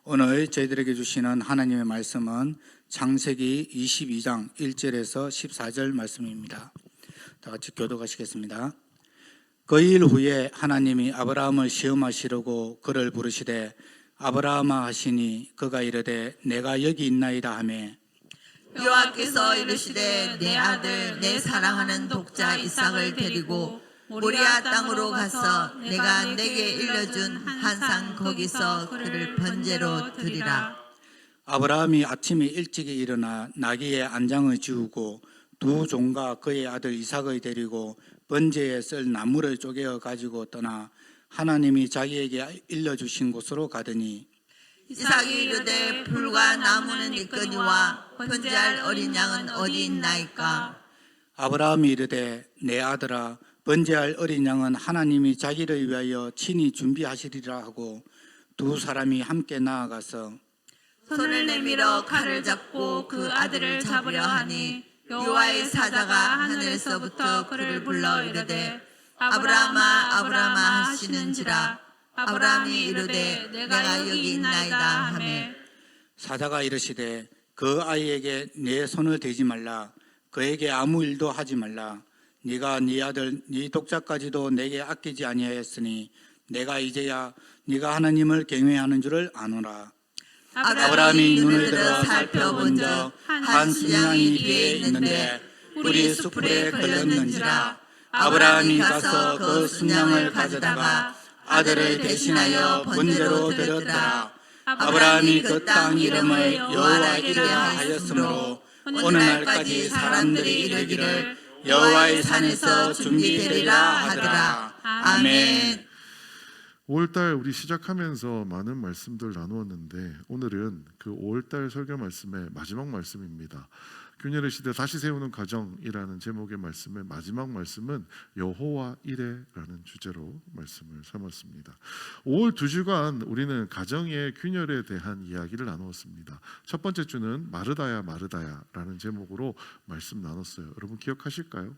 오늘 저희들에게 주시는 하나님의 말씀은 창세기 22장 1절에서 14절 말씀입니다. 다 같이 교독하시겠습니다. 그 일 후에 하나님이 아브라함을 시험하시려고 그를 부르시되 아브라함아 하시니 그가 이르되 내가 여기 있나이다 하매 여호와께서 이르시되 내 아들 내 사랑하는 독자 이삭을 데리고 모리아 땅으로 가서 내가 내게 일러준 한산 거기서 그를 번제로 드리라. 아브라함이 아침에 일찍이 일어나 나귀의 안장을 지우고 두 종과 그의 아들 이삭을 데리고 번제에 쓸 나무를 쪼개어 가지고 떠나 하나님이 자기에게 일러주신 곳으로 가더니 이삭이 이르되 불과 나무는 있거니와 번제할 어린 양은 어디 있나이까. 아브라함이 이르되 내 아들아 번제할 어린 양은 하나님이 자기를 위하여 친히 준비하시리라 하고 두 사람이 함께 나아가서 손을 내밀어 칼을 잡고 그 아들을 잡으려 하니 여호와의 사자가 하늘에서부터 그를 불러 이르되 아브라함아 아브라함아 하시는지라. 아브라함이 이르되 내가 여기 있나이다 하매 사자가 이르시되 그 아이에게 내 손을 대지 말라. 그에게 아무 일도 하지 말라. 네가 네 아들 네 독자까지도 내게 아끼지 아니하였으니 내가 이제야 네가 하나님을 경외하는 줄을 아노라. 아브라함이 눈을 들어 살펴본즉 한 순양이 뒤에 있는데 뿔이 숯불에 걸렸는지라. 아브라함이 가서 그 순양을 가져다가 아들을 대신하여 번제로 드렸더라. 아브라함이 그 땅 이름을 여호와 이르라 하였으므로 오늘날까지 사람들이 이르기를 여호와의 산에서 준비되리라 하더라. 아멘. 5월달 우리 시작하면서 많은 말씀들 나누었는데 오늘은 그 5월달 설교 말씀의 마지막 말씀입니다. 균열의 시대 다시 세우는 가정이라는 제목의 말씀의 마지막 말씀은 여호와 이레라는 주제로 말씀을 삼았습니다. 5월 2주간 우리는 가정의 균열에 대한 이야기를 나누었습니다. 첫 번째 주는 마르다야 마르다야라는 제목으로 말씀 나눴어요. 여러분 기억하실까요?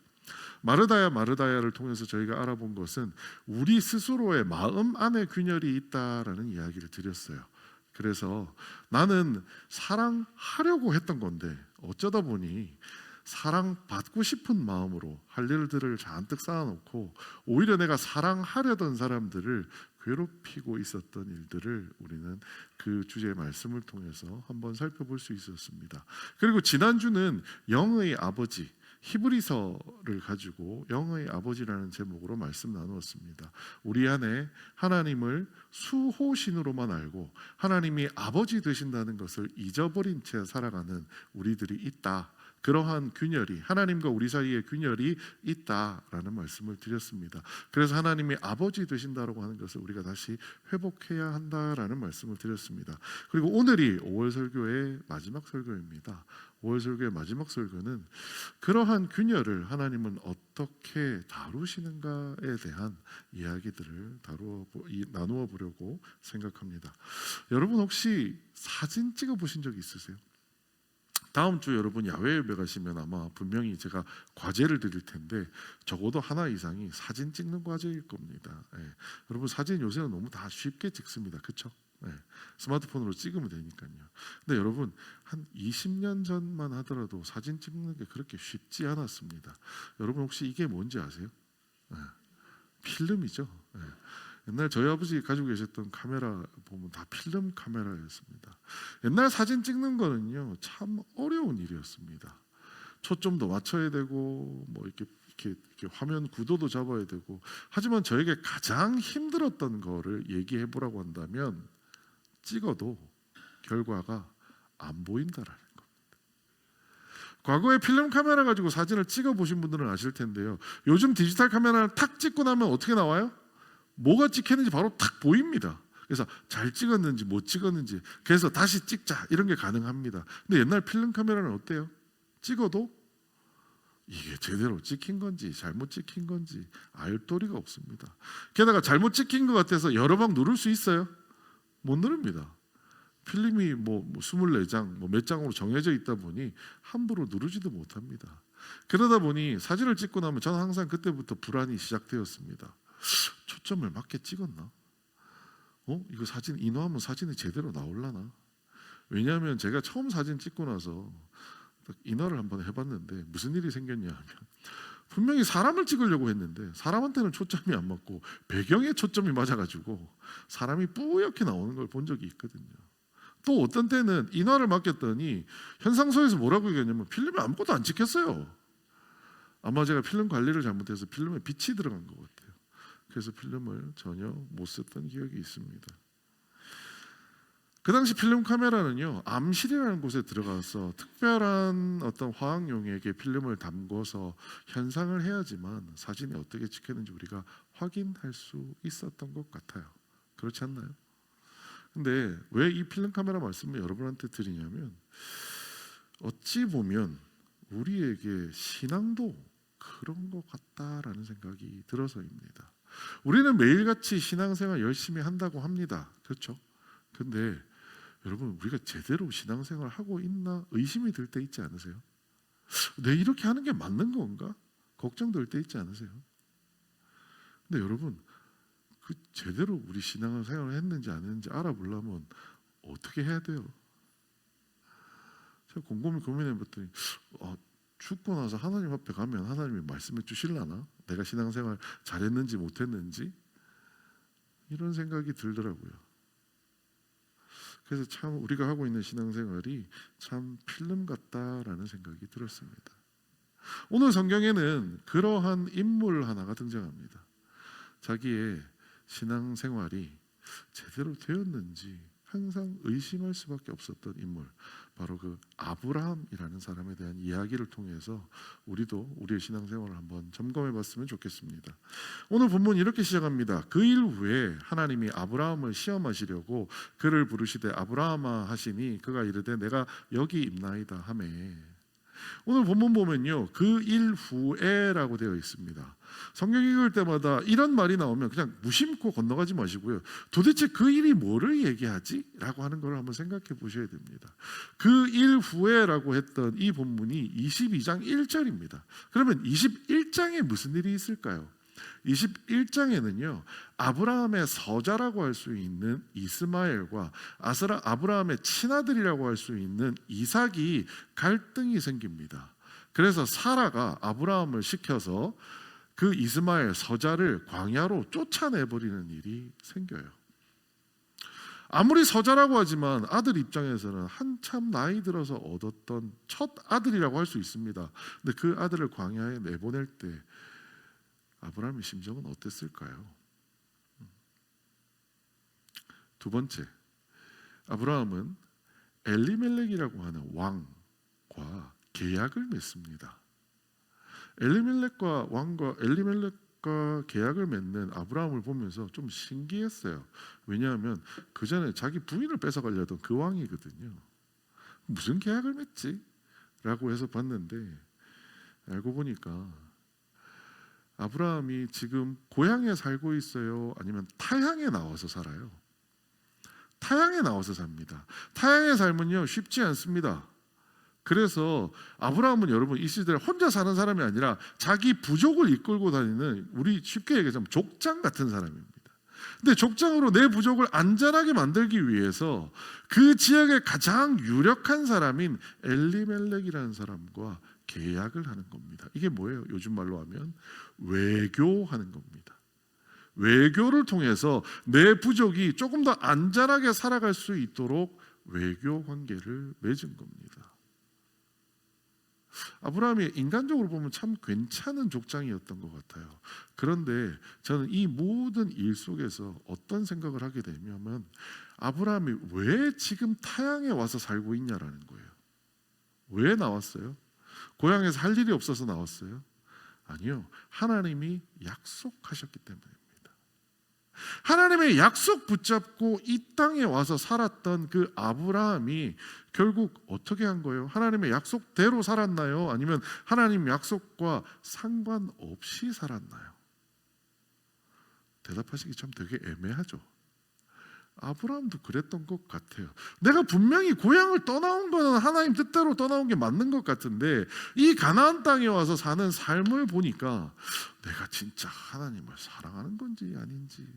마르다야 마르다야를 통해서 저희가 알아본 것은 우리 스스로의 마음 안에 균열이 있다라는 이야기를 드렸어요. 그래서 나는 사랑하려고 했던 건데 어쩌다 보니 사랑받고 싶은 마음으로 할 일들을 잔뜩 쌓아놓고 오히려 내가 사랑하려던 사람들을 괴롭히고 있었던 일들을 우리는 그 주제의 말씀을 통해서 한번 살펴볼 수 있었습니다. 그리고 지난주는 영의 아버지 히브리서를 가지고 영의 아버지라는 제목으로 말씀 나누었습니다. 우리 안에 하나님을 수호신으로만 알고 하나님이 아버지 되신다는 것을 잊어버린 채 살아가는 우리들이 있다. 그러한 균열이 하나님과 우리 사이의 균열이 있다라는 말씀을 드렸습니다. 그래서 하나님이 아버지 되신다라고 하는 것을 우리가 다시 회복해야 한다라는 말씀을 드렸습니다. 그리고 오늘이 5월 설교의 마지막 설교입니다. 5월 설교의 마지막 설교는 그러한 균열을 하나님은 어떻게 다루시는가에 대한 이야기들을 나누어 보려고 생각합니다. 여러분 혹시 사진 찍어 보신 적 있으세요? 다음 주 여러분 야외 예배 가시면 아마 분명히 제가 과제를 드릴 텐데 적어도 하나 이상이 사진 찍는 과제일 겁니다. 여러분 사진 요새는 너무 다 쉽게 찍습니다. 그렇죠? 스마트폰으로 찍으면 되니까요. 근데 여러분 한 20년 전만 하더라도 사진 찍는 게 그렇게 쉽지 않았습니다. 여러분 혹시 이게 뭔지 아세요? 필름이죠. 옛날 저희 아버지 가지고 계셨던 카메라 보면 다 필름 카메라였습니다. 옛날 사진 찍는 거는요 참 어려운 일이었습니다. 초점도 맞춰야 되고 뭐 이렇게 화면 구도도 잡아야 되고 하지만 저에게 가장 힘들었던 거를 얘기해 보라고 한다면 찍어도 결과가 안 보인다라는 겁니다. 과거에 필름 카메라 가지고 사진을 찍어 보신 분들은 아실 텐데요. 요즘 디지털 카메라를 탁 찍고 나면 어떻게 나와요? 뭐가 찍혔는지 바로 탁 보입니다. 그래서 잘 찍었는지 못 찍었는지 그래서 다시 찍자 이런 게 가능합니다. 근데 옛날 필름 카메라는 어때요? 찍어도 이게 제대로 찍힌 건지 잘못 찍힌 건지 알 도리가 없습니다. 게다가 잘못 찍힌 것 같아서 여러 방 누를 수 있어요? 못 누릅니다. 필름이 뭐 24장 몇 장으로 정해져 있다 보니 함부로 누르지도 못합니다. 그러다 보니 사진을 찍고 나면 저는 항상 그때부터 불안이 시작되었습니다. 초점을 맞게 찍었나? 이거 사진 인화하면 사진이 제대로 나올라나? 왜냐하면 제가 처음 사진 찍고 나서 인화를 한번 해봤는데 무슨 일이 생겼냐 하면 분명히 사람을 찍으려고 했는데 사람한테는 초점이 안 맞고 배경에 초점이 맞아가지고 사람이 뿌옇게 나오는 걸 본 적이 있거든요. 또 어떤 때는 인화를 맡겼더니 현상소에서 뭐라고 얘기했냐면 필름에 아무것도 안 찍혔어요. 아마 제가 필름 관리를 잘못해서 필름에 빛이 들어간 것 같아요. 그래서 필름을 전혀 못 썼던 기억이 있습니다. 그 당시 필름 카메라는요, 암실이라는 곳에 들어가서 특별한 어떤 화학 용액에 필름을 담궈서 현상을 해야지만 사진이 어떻게 찍혔는지 우리가 확인할 수 있었던 것 같아요. 그렇지 않나요? 근데 왜 이 필름 카메라 말씀을 여러분한테 드리냐면 어찌 보면 우리에게 신앙도 그런 것 같다라는 생각이 들어서입니다. 우리는 매일같이 신앙생활 열심히 한다고 합니다. 그렇죠? 근데 여러분 우리가 제대로 신앙생활 하고 있나 의심이 들 때 있지 않으세요? 내 이렇게 하는 게 맞는 건가? 걱정될 때 있지 않으세요? 근데 여러분 그 제대로 우리 신앙생활을 했는지 안 했는지 알아보려면 어떻게 해야 돼요? 제가 곰곰이 고민해봤더니 죽고 나서 하나님 앞에 가면 하나님이 말씀해 주실라나? 내가 신앙생활 잘했는지 못했는지? 이런 생각이 들더라고요. 그래서 참 우리가 하고 있는 신앙생활이 참 필름 같다라는 생각이 들었습니다. 오늘 성경에는 그러한 인물 하나가 등장합니다. 자기의 신앙생활이 제대로 되었는지 항상 의심할 수밖에 없었던 인물, 바로 그 아브라함이라는 사람에 대한 이야기를 통해서 우리도 우리의 신앙생활을 한번 점검해 봤으면 좋겠습니다. 오늘 본문 이렇게 시작합니다. 그 일 후에 하나님이 아브라함을 시험하시려고 그를 부르시되 아브라함아 하시니 그가 이르되 내가 여기 있나이다 하매. 오늘 본문 보면요, 그 일 후에라고 되어 있습니다. 성경 읽을 때마다 이런 말이 나오면 그냥 무심코 건너가지 마시고요, 도대체 그 일이 뭐를 얘기하지? 라고 하는 걸 한번 생각해 보셔야 됩니다. 그 일 후에라고 했던 이 본문이 22장 1절입니다. 그러면 21장에 무슨 일이 있을까요? 21장에는요 아브라함의 서자라고 할 수 있는 이스마엘과 아브라함의 친아들이라고 할 수 있는 이삭이 갈등이 생깁니다. 그래서 사라가 아브라함을 시켜서 그 이스마엘 서자를 광야로 쫓아내버리는 일이 생겨요. 아무리 서자라고 하지만 아들 입장에서는 한참 나이 들어서 얻었던 첫 아들이라고 할 수 있습니다. 근데 그 아들을 광야에 내보낼 때 아브라함의 심정은 어땠을까요? 두 번째, 아브라함은 엘리멜렉이라고 하는 왕과 계약을 맺습니다. 엘리멜렉과 계약을 맺는 아브라함을 보면서 좀 신기했어요. 왜냐하면 그 전에 자기 부인을 뺏어가려던 그 왕이거든요. 무슨 계약을 맺지? 라고 해서 봤는데 알고 보니까 아브라함이 지금 고향에 살고 있어요? 아니면 타향에 나와서 살아요? 타향에 나와서 삽니다. 타향의 삶은요 쉽지 않습니다. 그래서 아브라함은 여러분 이 시대에 혼자 사는 사람이 아니라 자기 부족을 이끌고 다니는, 우리 쉽게 얘기하자면 족장 같은 사람입니다. 근데 족장으로 내 부족을 안전하게 만들기 위해서 그 지역의 가장 유력한 사람인 엘리멜렉이라는 사람과 계약을 하는 겁니다. 이게 뭐예요? 요즘 말로 하면 외교하는 겁니다. 외교를 통해서 내 부족이 조금 더 안전하게 살아갈 수 있도록 외교 관계를 맺은 겁니다. 아브라함이 인간적으로 보면 참 괜찮은 족장이었던 것 같아요. 그런데 저는 이 모든 일 속에서 어떤 생각을 하게 되냐면 아브라함이 왜 지금 타향에 와서 살고 있냐라는 거예요. 왜 나왔어요? 고향에서 할 일이 없어서 나왔어요? 아니요, 하나님이 약속하셨기 때문입니다. 하나님의 약속 붙잡고 이 땅에 와서 살았던 그 아브라함이 결국 어떻게 한 거예요? 하나님의 약속대로 살았나요? 아니면 하나님 약속과 상관없이 살았나요? 대답하시기 참 되게 애매하죠. 아브라함도 그랬던 것 같아요. 내가 분명히 고향을 떠나온 거는 하나님 뜻대로 떠나온 게 맞는 것 같은데 이 가나안 땅에 와서 사는 삶을 보니까 내가 진짜 하나님을 사랑하는 건지 아닌지.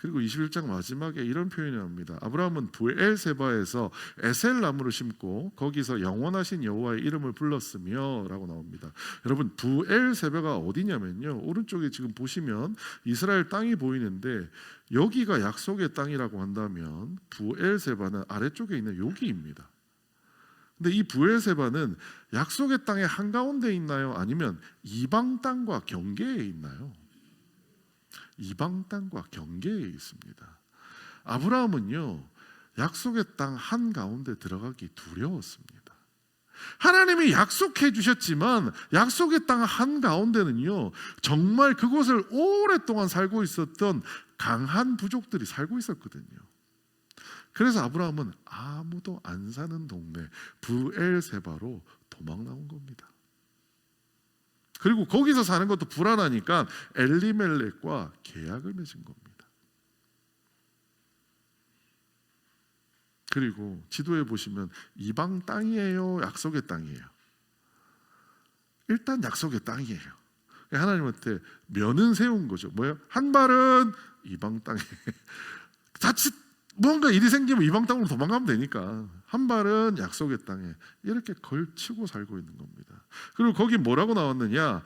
그리고 21장 마지막에 이런 표현이 나옵니다. 아브라함은 부엘세바에서 에셀 나무를 심고 거기서 영원하신 여호와의 이름을 불렀으며 라고 나옵니다. 여러분, 부엘세바가 어디냐면요, 오른쪽에 지금 보시면 이스라엘 땅이 보이는데 여기가 약속의 땅이라고 한다면 부엘세바는 아래쪽에 있는 여기입니다. 근데 이 부엘세바는 약속의 땅의 한가운데 있나요? 아니면 이방 땅과 경계에 있나요? 이방 땅과 경계에 있습니다. 아브라함은요, 약속의 땅 한가운데 들어가기 두려웠습니다. 하나님이 약속해 주셨지만 약속의 땅 한가운데는요, 정말 그곳을 오랫동안 살고 있었던 강한 부족들이 살고 있었거든요. 그래서 아브라함은 아무도 안 사는 동네 부엘세바로 도망 나온 겁니다. 그리고 거기서 사는 것도 불안하니까 엘리멜렉과 계약을 맺은 겁니다. 그리고 지도에 보시면 이방 땅이에요, 약속의 땅이에요? 일단 약속의 땅이에요. 하나님한테 면은 세운 거죠. 뭐예요? 한 발은 이방 땅에 자칫 뭔가 일이 생기면 이방 땅으로 도망가면 되니까 한 발은 약속의 땅에 이렇게 걸치고 살고 있는 겁니다. 그리고 거기 뭐라고 나왔느냐?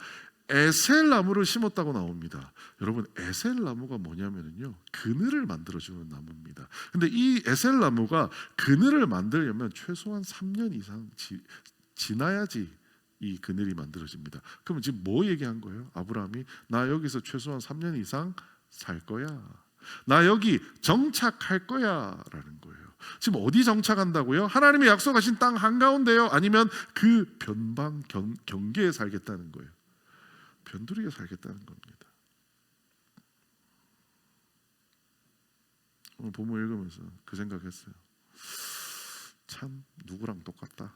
에셀 나무를 심었다고 나옵니다. 여러분, 에셀 나무가 뭐냐면요, 그늘을 만들어주는 나무입니다. 근데 이 에셀 나무가 그늘을 만들려면 최소한 3년 이상 지나야지 이 그늘이 만들어집니다. 그럼 지금 뭐 얘기한 거예요? 아브라함이 나 여기서 최소한 3년 이상 살 거야, 나 여기 정착할 거야 라는 거예요. 지금 어디 정착한다고요? 하나님이 약속하신 땅 한가운데요? 아니면 그 변방 경계에 살겠다는 거예요? 변두리에 살겠다는 겁니다. 오늘 본문 읽으면서 그 생각했어요. 참 누구랑 똑같다.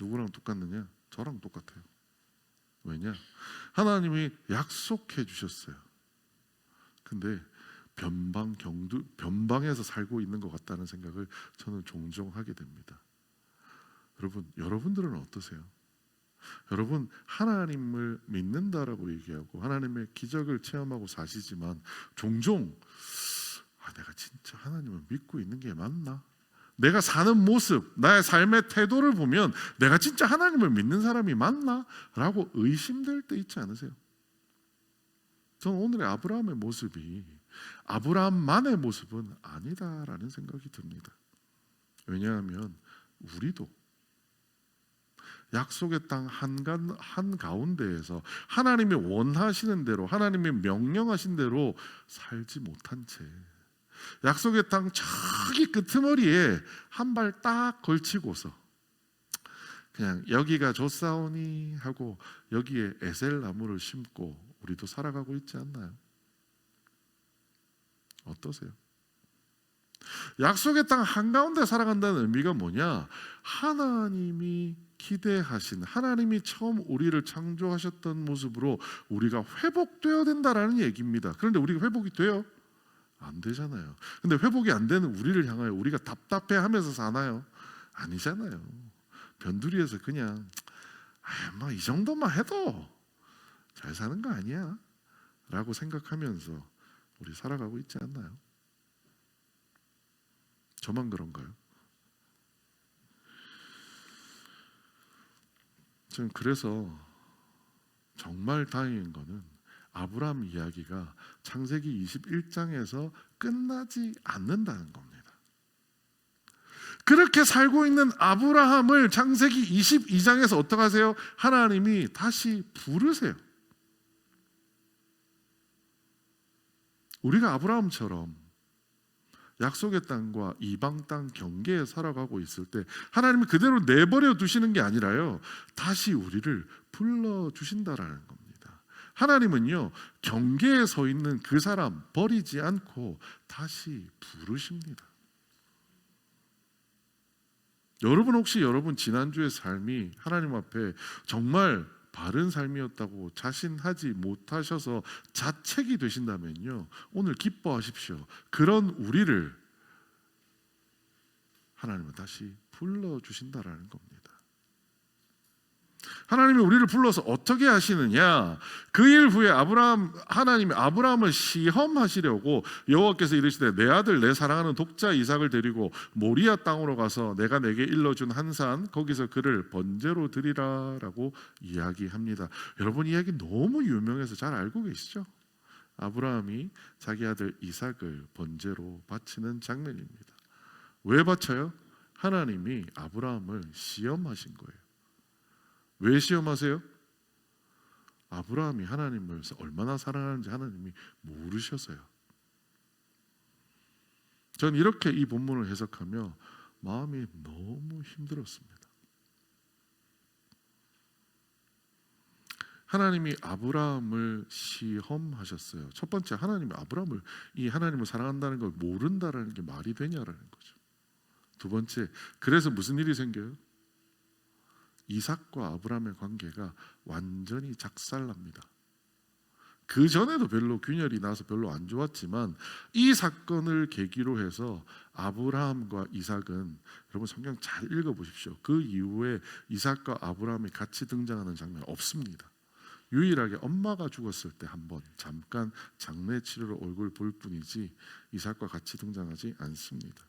누구랑 똑같느냐? 저랑 똑같아요. 왜냐? 하나님이 약속해 주셨어요. 근데 변방에서 살고 있는 것 같다는 생각을 저는 종종 하게 됩니다. 여러분들은 어떠세요? 여러분, 하나님을 믿는다라고 얘기하고 하나님의 기적을 체험하고 사시지만 종종 내가 진짜 하나님을 믿고 있는 게 맞나? 내가 사는 모습, 나의 삶의 태도를 보면 내가 진짜 하나님을 믿는 사람이 맞나? 라고 의심될 때 있지 않으세요? 저는 오늘의 아브라함의 모습이 아브라함만의 모습은 아니다라는 생각이 듭니다. 왜냐하면 우리도 약속의 땅 한가운데에서 하나님이 원하시는 대로, 하나님이 명령하신 대로 살지 못한 채 약속의 땅 저기 끄트머리에 한 발 딱 걸치고서 그냥 여기가 좋사오니 하고 여기에 에셀 나무를 심고 우리도 살아가고 있지 않나요? 어떠세요? 약속의 땅 한가운데 살아간다는 의미가 뭐냐? 하나님이 기대하신, 하나님이 처음 우리를 창조하셨던 모습으로 우리가 회복되어야 된다라는 얘기입니다. 그런데 우리가 회복이 돼요? 안 되잖아요. 근데 회복이 안 되는 우리를 향하여 우리가 답답해하면서 사나요? 아니잖아요. 변두리에서 그냥 뭐 이 정도만 해도 잘 사는 거 아니야? 라고 생각하면서 우리 살아가고 있지 않나요? 저만 그런가요? 저는 그래서 정말 다행인 거는 아브라함 이야기가 창세기 21장에서 끝나지 않는다는 겁니다. 그렇게 살고 있는 아브라함을 창세기 22장에서 어떻게 하세요? 하나님이 다시 부르세요. 우리가 아브라함처럼 약속의 땅과 이방 땅 경계에 살아가고 있을 때 하나님이 그대로 내버려 두시는 게 아니라요, 다시 우리를 불러주신다라는 겁니다. 하나님은요, 경계에 서 있는 그 사람 버리지 않고 다시 부르십니다. 여러분, 혹시 여러분 지난주의 삶이 하나님 앞에 정말 바른 삶이었다고 자신하지 못하셔서 자책이 되신다면요, 오늘 기뻐하십시오. 그런 우리를 하나님은 다시 불러주신다라는 겁니다. 하나님이 우리를 불러서 어떻게 하시느냐? 그 일 후에 하나님이 아브라함을 시험하시려고 여호와께서 이르시되 내 아들 내 사랑하는 독자 이삭을 데리고 모리아 땅으로 가서 내가 내게 일러준 한 산 거기서 그를 번제로 드리라라고 이야기합니다. 여러분 이야기 너무 유명해서 잘 알고 계시죠? 아브라함이 자기 아들 이삭을 번제로 바치는 장면입니다. 왜 바쳐요? 하나님이 아브라함을 시험하신 거예요. 왜 시험하세요? 아브라함이 하나님을 얼마나 사랑하는지 하나님이 모르셔서요. 전 이렇게 이 본문을 해석하며 마음이 너무 힘들었습니다. 하나님이 아브라함을 시험하셨어요. 첫 번째, 하나님이 하나님을 사랑한다는 걸 모른다라는 게 말이 되냐라는 거죠. 두 번째, 그래서 무슨 일이 생겨요? 이삭과 아브라함의 관계가 완전히 작살납니다. 그 전에도 별로 균열이 나서 별로 안 좋았지만 이 사건을 계기로 해서 아브라함과 이삭은, 여러분 성경 잘 읽어보십시오. 그 이후에 이삭과 아브라함이 같이 등장하는 장면 없습니다. 유일하게 엄마가 죽었을 때 한번 잠깐 장례 치르러 얼굴 볼 뿐이지 이삭과 같이 등장하지 않습니다.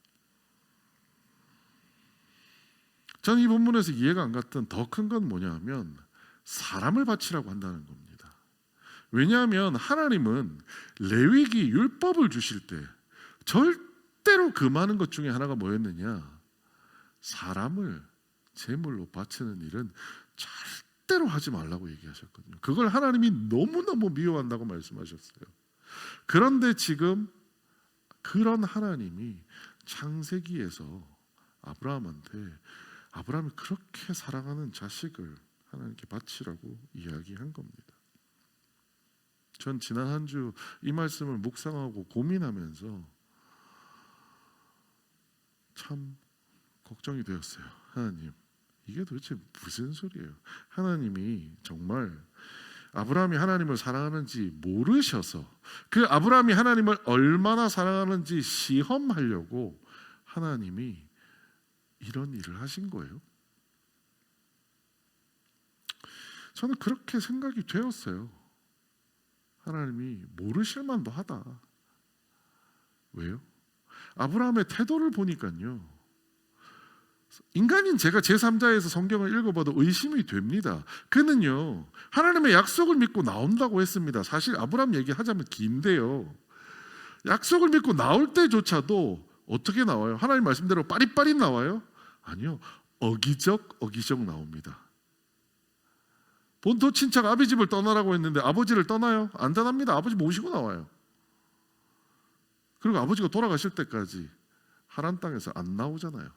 저는 이 본문에서 이해가 안 갔던 더 큰 건 뭐냐면 사람을 바치라고 한다는 겁니다. 왜냐하면 하나님은 레위기 율법을 주실 때 절대로 금하는 것 중에 하나가 뭐였느냐? 사람을 제물로 바치는 일은 절대로 하지 말라고 얘기하셨거든요. 그걸 하나님이 너무너무 미워한다고 말씀하셨어요. 그런데 지금 그런 하나님이 창세기에서 아브라함이 그렇게 사랑하는 자식을 하나님께 바치라고 이야기한 겁니다. 전 지난 한 주 이 말씀을 묵상하고 고민하면서 참 걱정이 되었어요. 하나님, 이게 도대체 무슨 소리예요? 하나님이 정말 아브라함이 하나님을 사랑하는지 모르셔서 그 아브라함이 하나님을 얼마나 사랑하는지 시험하려고 하나님이 이런 일을 하신 거예요. 저는 그렇게 생각이 되었어요. 하나님이 모르실 만도 하다. 왜요? 아브라함의 태도를 보니까요, 인간인 제가 제3자에서 성경을 읽어봐도 의심이 됩니다. 그는요 하나님의 약속을 믿고 나온다고 했습니다. 사실 아브라함 얘기하자면 긴데요, 약속을 믿고 나올 때조차도 어떻게 나와요? 하나님 말씀대로 빠릿빠릿 나와요? 아니요, 어기적 나옵니다. 본토 친척 아비 집을 떠나라고 했는데 아버지를 떠나요? 안 떠납니다. 아버지 모시고 나와요. 그리고 아버지가 돌아가실 때까지 하란 땅에서 안 나오잖아요.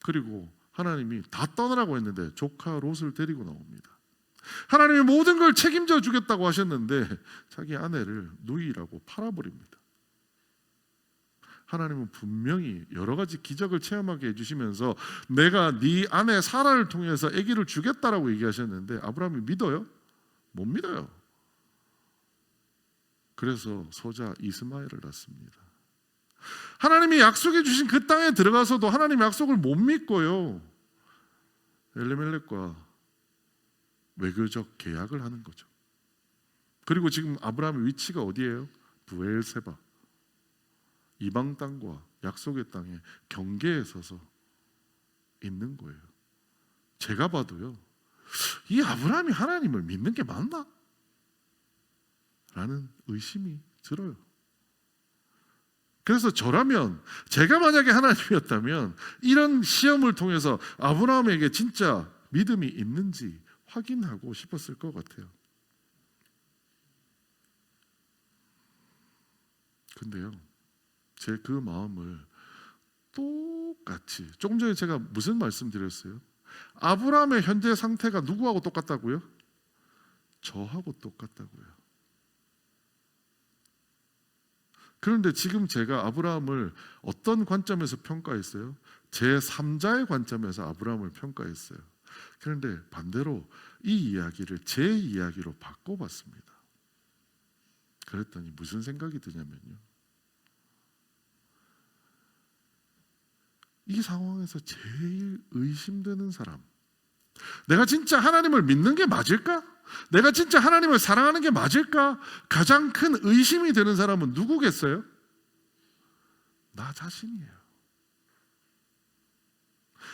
그리고 하나님이 다 떠나라고 했는데 조카 롯을 데리고 나옵니다. 하나님이 모든 걸 책임져 주겠다고 하셨는데 자기 아내를 누이라고 팔아버립니다. 하나님은 분명히 여러 가지 기적을 체험하게 해주시면서 내가 네 아내 사라를 통해서 아기를 주겠다라고 얘기하셨는데 아브라함이 믿어요? 못 믿어요. 그래서 소자 이스마엘을 낳습니다. 하나님이 약속해 주신 그 땅에 들어가서도 하나님의 약속을 못 믿고요, 엘리멜렉과 외교적 계약을 하는 거죠. 그리고 지금 아브라함의 위치가 어디예요? 브엘세바, 이방 땅과 약속의 땅의 경계에 서서 있는 거예요. 제가 봐도요, 이 아브라함이 하나님을 믿는 게 맞나? 라는 의심이 들어요. 그래서 저라면, 제가 만약에 하나님이었다면 이런 시험을 통해서 아브라함에게 진짜 믿음이 있는지 확인하고 싶었을 것 같아요. 근데요, 제 그 마음을 똑같이, 조금 전에 제가 무슨 말씀 드렸어요? 아브라함의 현재 상태가 누구하고 똑같다고요? 저하고 똑같다고요. 그런데 지금 제가 아브라함을 어떤 관점에서 평가했어요? 제3자의 관점에서 아브라함을 평가했어요. 그런데 반대로 이 이야기를 제 이야기로 바꿔봤습니다. 그랬더니 무슨 생각이 드냐면요, 이 상황에서 제일 의심되는 사람, 내가 진짜 하나님을 믿는 게 맞을까? 내가 진짜 하나님을 사랑하는 게 맞을까? 가장 큰 의심이 되는 사람은 누구겠어요? 나 자신이에요.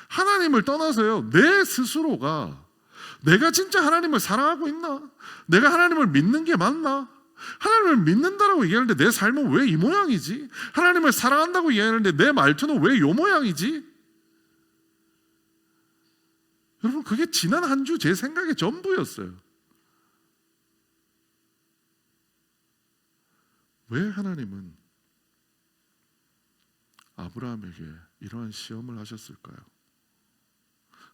하나님을 떠나서요, 내 스스로가 내가 진짜 하나님을 사랑하고 있나? 내가 하나님을 믿는 게 맞나? 하나님을 믿는다라고 얘기하는데 내 삶은 왜 이 모양이지? 하나님을 사랑한다고 얘기하는데 내 말투는 왜 이 모양이지? 여러분, 그게 지난 한 주 제 생각의 전부였어요. 왜 하나님은 아브라함에게 이러한 시험을 하셨을까요?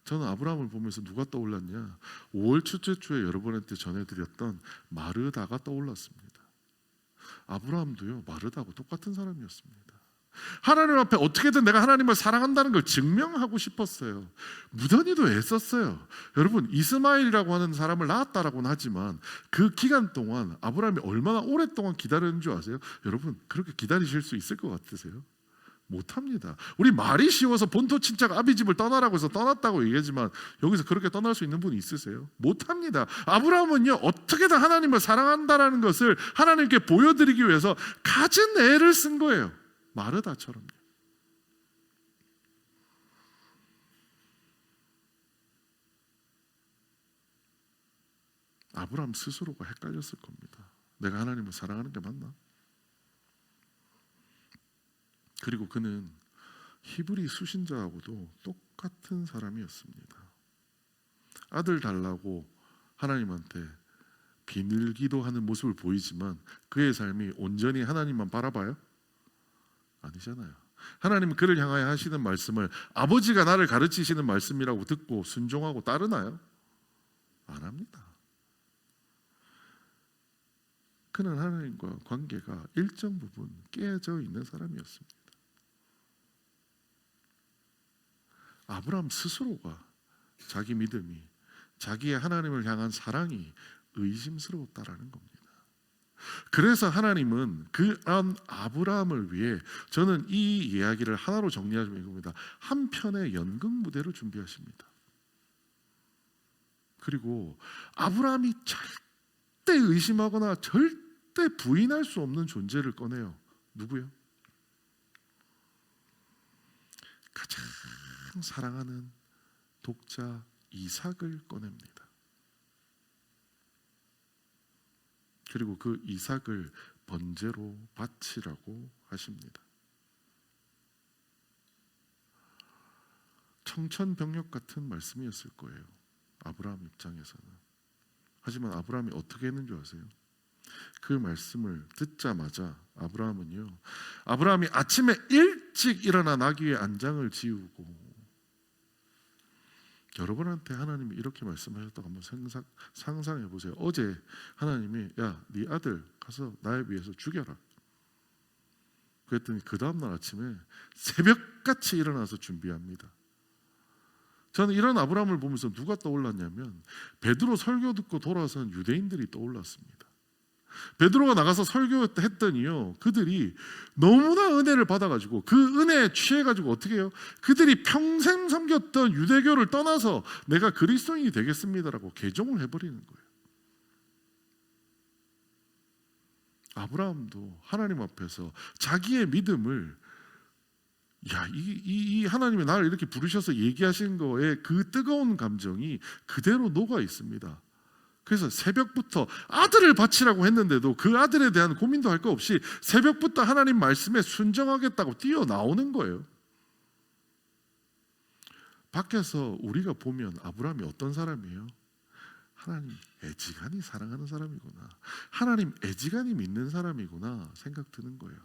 저는 아브라함을 보면서 누가 떠올랐냐? 5월 첫째 주에 여러분한테 전해드렸던 마르다가 떠올랐습니다. 아브라함도요, 마르다하고 똑같은 사람이었습니다. 하나님 앞에 어떻게든 내가 하나님을 사랑한다는 걸 증명하고 싶었어요. 무던히도 애썼어요. 여러분, 이스마엘이라고 하는 사람을 낳았다라고는 하지만 그 기간 동안 아브라함이 얼마나 오랫동안 기다렸는 줄 아세요? 여러분, 그렇게 기다리실 수 있을 것 같으세요? 못합니다. 우리 말이 쉬워서 본토 친척 아비 집을 떠나라고 해서 떠났다고 얘기하지만 여기서 그렇게 떠날 수 있는 분 있으세요? 못합니다. 아브라함은요, 어떻게든 하나님을 사랑한다라는 것을 하나님께 보여드리기 위해서 갖은 애를 쓴 거예요. 마르다처럼요. 아브라함 스스로가 헷갈렸을 겁니다. 내가 하나님을 사랑하는 게 맞나? 그리고 그는 히브리 수신자하고도 똑같은 사람이었습니다. 아들 달라고 하나님한테 비늘기도하는 모습을 보이지만 그의 삶이 온전히 하나님만 바라봐요? 아니잖아요. 하나님은 그를 향하여 하시는 말씀을 아버지가 나를 가르치시는 말씀이라고 듣고 순종하고 따르나요? 안 합니다. 그는 하나님과 관계가 일정 부분 깨져 있는 사람이었습니다. 아브라함 스스로가 자기 믿음이, 자기의 하나님을 향한 사랑이 의심스러웠다라는 겁니다. 그래서 하나님은 그런 아브라함을 위해, 저는 이 이야기를 하나로 정리하자면 이겁니다. 한 편의 연극 무대를 준비하십니다. 그리고 아브라함이 절대 의심하거나 절대 부인할 수 없는 존재를 꺼내요. 누구요? 가장 사랑하는 독자 이삭을 꺼냅니다. 그리고 그 이삭을 번제로 바치라고 하십니다. 청천벽력 같은 말씀이었을 거예요, 아브라함 입장에서는. 하지만 아브라함이 어떻게 했는지 아세요? 그 말씀을 듣자마자 아브라함이 아침에 일찍 일어나 나귀의 안장을 지우고, 여러분한테 하나님이 이렇게 말씀하셨다고 한번 상상해 보세요. 어제 하나님이 야, 네 아들 가서 나에 위해서 죽여라. 그랬더니 그 다음날 아침에 새벽같이 일어나서 준비합니다. 저는 이런 아브라함을 보면서 누가 떠올랐냐면 베드로 설교 듣고 돌아선 유대인들이 떠올랐습니다. 베드로가 나가서 설교했더니요, 그들이 너무나 은혜를 받아가지고 그 은혜에 취해가지고 어떻게 해요? 그들이 평생 섬겼던 유대교를 떠나서 내가 그리스도인이 되겠습니다라고 개종을 해버리는 거예요. 아브라함도 하나님 앞에서 자기의 믿음을, 이 하나님이 나를 이렇게 부르셔서 얘기하신 거에 그 뜨거운 감정이 그대로 녹아 있습니다. 그래서 새벽부터 아들을 바치라고 했는데도 그 아들에 대한 고민도 할 거 없이 새벽부터 하나님 말씀에 순종하겠다고 뛰어나오는 거예요. 밖에서 우리가 보면 아브라함이 어떤 사람이에요? 하나님 애지간히 사랑하는 사람이구나, 하나님 애지간히 믿는 사람이구나 생각 드는 거예요.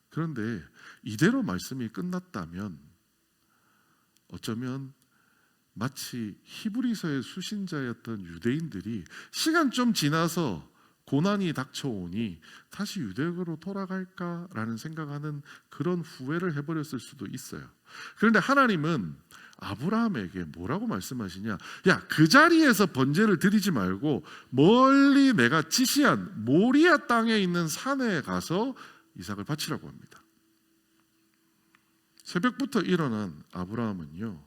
그런데 이대로 말씀이 끝났다면 어쩌면 마치 히브리서의 수신자였던 유대인들이 시간 좀 지나서 고난이 닥쳐오니 다시 유대교로 돌아갈까라는 생각하는 그런 후회를 해버렸을 수도 있어요. 그런데 하나님은 아브라함에게 뭐라고 말씀하시냐? 야, 그 자리에서 번제를 드리지 말고 멀리 내가 지시한 모리아 땅에 있는 산에 가서 이삭을 바치라고 합니다. 새벽부터 일어난 아브라함은요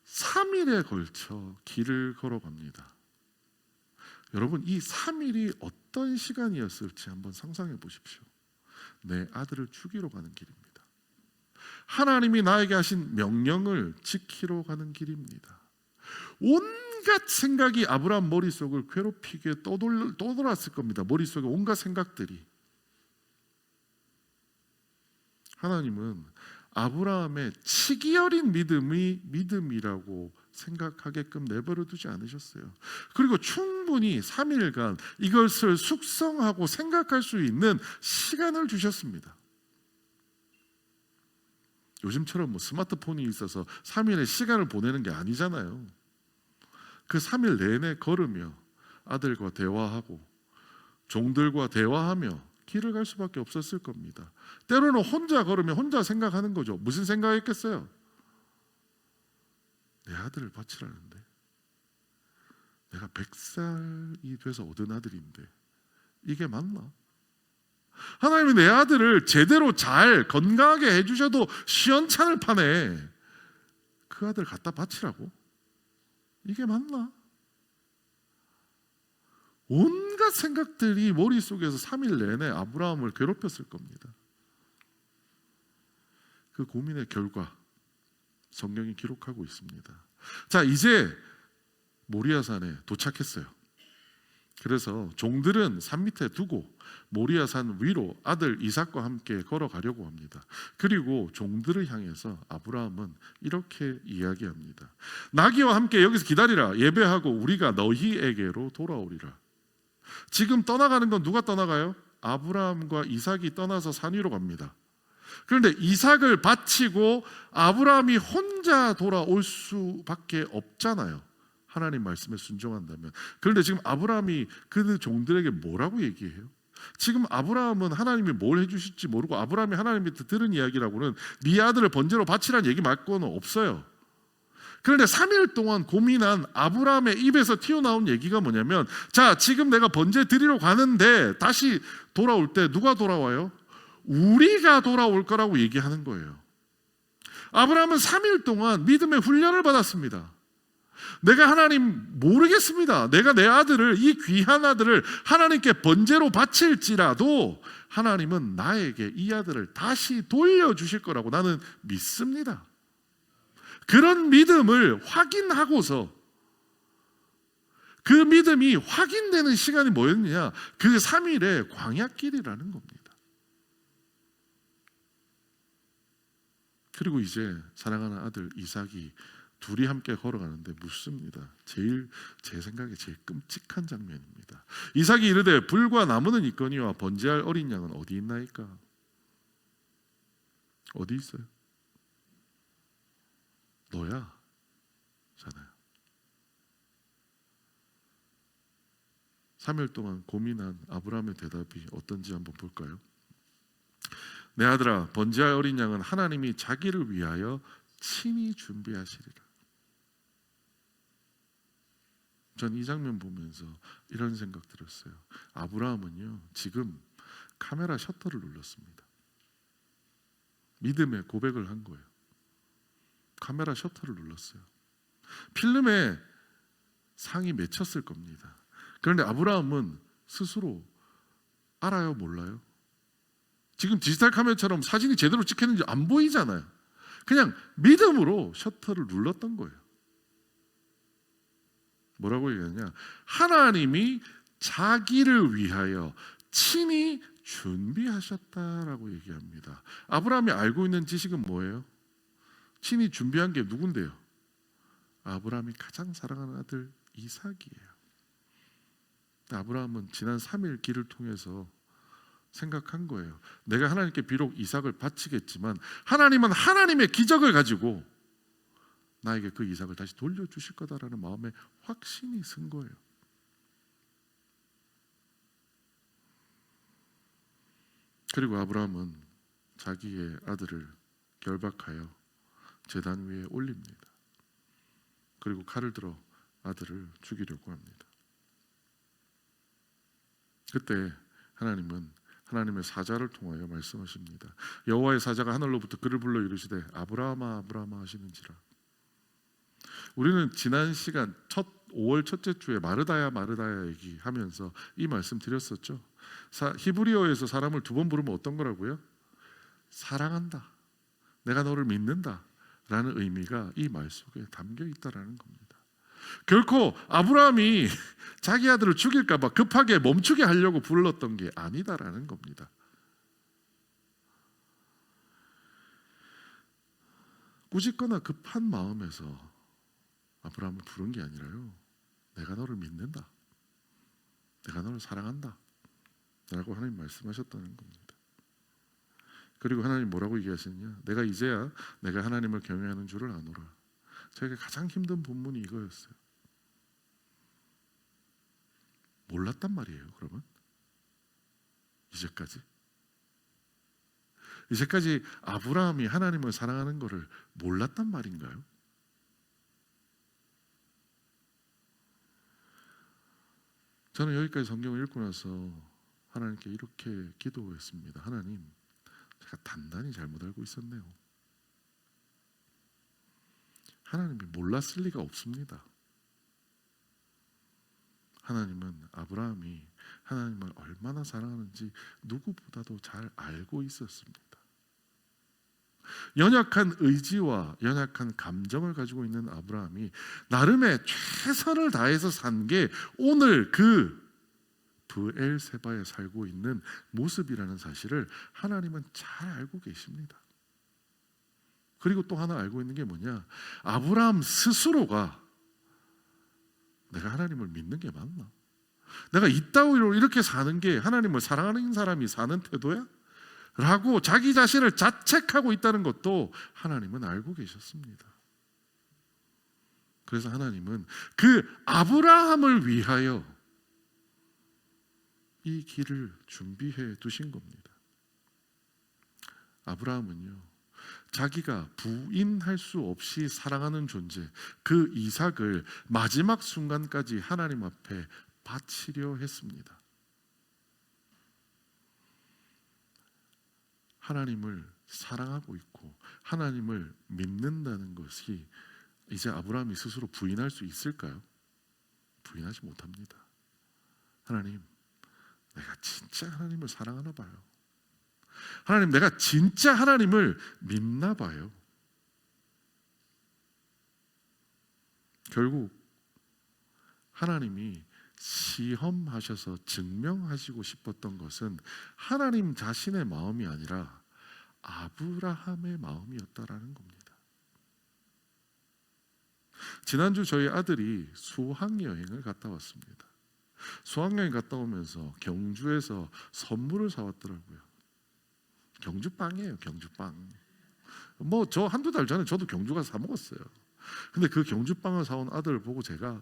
3일에 걸쳐 길을 걸어갑니다. 여러분, 이 3일이 어떤 시간이었을지 한번 상상해 보십시오. 내 아들을 죽이러 가는 길입니다. 하나님이 나에게 하신 명령을 지키러 가는 길입니다. 온갖 생각이 아브라함 머릿속을 괴롭히게 떠돌았을 겁니다. 머릿속에 온갖 생각들이. 하나님은 아브라함의 치기 어린 믿음이 믿음이라고 생각하게끔 내버려 두지 않으셨어요. 그리고 충분히 3일간 이것을 숙성하고 생각할 수 있는 시간을 주셨습니다. 요즘처럼 뭐 스마트폰이 있어서 3일의 시간을 보내는 게 아니잖아요. 그 3일 내내 걸으며 아들과 대화하고 종들과 대화하며 길을 갈 수밖에 없었을 겁니다. 때로는 혼자 걸으며 혼자 생각하는 거죠. 무슨 생각했겠어요? 내 아들을 바치라는데, 내가 100살이 돼서 얻은 아들인데 이게 맞나? 하나님이 내 아들을 제대로 잘 건강하게 해주셔도 시원찮을 판에 그 아들 갖다 바치라고? 이게 맞나? 온갖 생각들이 머릿속에서 3일 내내 아브라함을 괴롭혔을 겁니다. 그 고민의 결과 성경이 기록하고 있습니다. 자, 이제 모리아산에 도착했어요. 그래서 종들은 산 밑에 두고 모리아산 위로 아들 이삭과 함께 걸어가려고 합니다. 그리고 종들을 향해서 아브라함은 이렇게 이야기합니다. 나귀와 함께 여기서 기다리라. 예배하고 우리가 너희에게로 돌아오리라. 지금 떠나가는 건 누가 떠나가요? 아브라함과 이삭이 떠나서 산 위로 갑니다. 그런데 이삭을 바치고 아브라함이 혼자 돌아올 수밖에 없잖아요. 하나님 말씀에 순종한다면. 그런데 지금 아브라함이 그 종들에게 뭐라고 얘기해요? 지금 아브라함은 하나님이 뭘 해주실지 모르고 아브라함이 하나님한테 들은 이야기라고는 네 아들을 번제로 바치라는 얘기 말고는 없어요. 그런데 3일 동안 고민한 아브라함의 입에서 튀어나온 얘기가 뭐냐면, 자, 지금 내가 번제 드리러 가는데 다시 돌아올 때 누가 돌아와요? 우리가 돌아올 거라고 얘기하는 거예요. 아브라함은 3일 동안 믿음의 훈련을 받았습니다. 내가 하나님 모르겠습니다. 내가 내 아들을, 이 귀한 아들을 하나님께 번제로 바칠지라도 하나님은 나에게 이 아들을 다시 돌려주실 거라고 나는 믿습니다. 그런 믿음을 확인하고서 그 믿음이 확인되는 시간이 뭐였느냐? 그 3일의 광야길이라는 겁니다. 그리고 이제 사랑하는 아들 이삭이 둘이 함께 걸어가는데 묻습니다. 제 생각에 제일 끔찍한 장면입니다. 이삭이 이르되 불과 나무는 있거니와 번제할 어린 양은 어디 있나이까? 어디 있어요? 너야 잖아요. 3일 동안 고민한 아브라함의 대답이 어떤지 한번 볼까요? 내 아들아, 번제할 어린 양은 하나님이 자기를 위하여 친히 준비하시리라. 전 이 장면 보면서 이런 생각 들었어요. 아브라함은요 지금 카메라 셔터를 눌렀습니다. 믿음의 고백을 한 거예요. 카메라 셔터를 눌렀어요. 필름에 상이 맺혔을 겁니다. 그런데 아브라함은 스스로 알아요, 몰라요? 지금 디지털 카메라처럼 사진이 제대로 찍혔는지 안 보이잖아요. 그냥 믿음으로 셔터를 눌렀던 거예요. 뭐라고 얘기하냐? 하나님이 자기를 위하여 친히 준비하셨다라고 얘기합니다. 아브라함이 알고 있는 지식은 뭐예요? 친히 준비한 게 누군데요? 아브라함이 가장 사랑하는 아들 이삭이에요. 아브라함은 지난 3일 길을 통해서 생각한 거예요. 내가 하나님께 비록 이삭을 바치겠지만 하나님은 하나님의 기적을 가지고 나에게 그 이삭을 다시 돌려주실 거다라는 마음에 확신이 쓴 거예요. 그리고 아브라함은 자기의 아들을 결박하여 제단 위에 올립니다. 그리고 칼을 들어 아들을 죽이려고 합니다. 그때 하나님은 하나님의 사자를 통하여 말씀하십니다. 여호와의 사자가 하늘로부터 그를 불러 이르시되 아브라함아 아브라함아 하시는지라. 우리는 지난 시간 5월 첫째 주에 마르다야 마르다야 얘기하면서 이 말씀 드렸었죠. 히브리어에서 사람을 두 번 부르면 어떤 거라고요? 사랑한다, 내가 너를 믿는다 라는 의미가 이 말 속에 담겨 있다라는 겁니다. 결코 아브라함이 자기 아들을 죽일까 봐 급하게 멈추게 하려고 불렀던 게 아니다라는 겁니다. 꾸짖거나 급한 마음에서 아브라함을 부른 게 아니라요, 내가 너를 믿는다, 내가 너를 사랑한다 라고 하나님 말씀하셨다는 겁니다. 그리고 하나님 뭐라고 얘기하시느냐, 내가 이제야 내가 하나님을 경외하는 줄을 아노라. 저에게 가장 힘든 본문이 이거였어요. 몰랐단 말이에요. 그러면 이제까지 아브라함이 하나님을 사랑하는 것을 몰랐단 말인가요? 저는 여기까지 성경을 읽고 나서 하나님께 이렇게 기도했습니다. 하나님, 제가 단단히 잘못 알고 있었네요. 하나님이 몰랐을 리가 없습니다. 하나님은 아브라함이 하나님을 얼마나 사랑하는지 누구보다도 잘 알고 있었습니다. 연약한 의지와 연약한 감정을 가지고 있는 아브라함이 나름의 최선을 다해서 산 게 오늘 그 브엘세바에 살고 있는 모습이라는 사실을 하나님은 잘 알고 계십니다. 그리고 또 하나 알고 있는 게 뭐냐, 아브라함 스스로가 내가 하나님을 믿는 게 맞나? 내가 이따위로 이렇게 사는 게 하나님을 사랑하는 사람이 사는 태도야? 라고 자기 자신을 자책하고 있다는 것도 하나님은 알고 계셨습니다. 그래서 하나님은 그 아브라함을 위하여 이 길을 준비해 두신 겁니다. 아브라함은요, 자기가 부인할 수 없이 사랑하는 존재 그 이삭을 마지막 순간까지 하나님 앞에 바치려 했습니다. 하나님을 사랑하고 있고 하나님을 믿는다는 것이 이제 아브라함이 스스로 부인할 수 있을까요? 부인하지 못합니다. 하나님, 내가 진짜 하나님을 사랑하나 봐요. 하나님, 내가 진짜 하나님을 믿나 봐요. 결국 하나님이 시험하셔서 증명하시고 싶었던 것은 하나님 자신의 마음이 아니라 아브라함의 마음이었다라는 겁니다. 지난주 저희 아들이 수학여행을 갔다 왔습니다. 수학여행 갔다 오면서 경주에서 선물을 사왔더라고요. 경주빵이에요. 경주빵. 뭐 저 한두 달 전에 저도 경주 가서 사 먹었어요. 근데 그 경주빵을 사온 아들을 보고 제가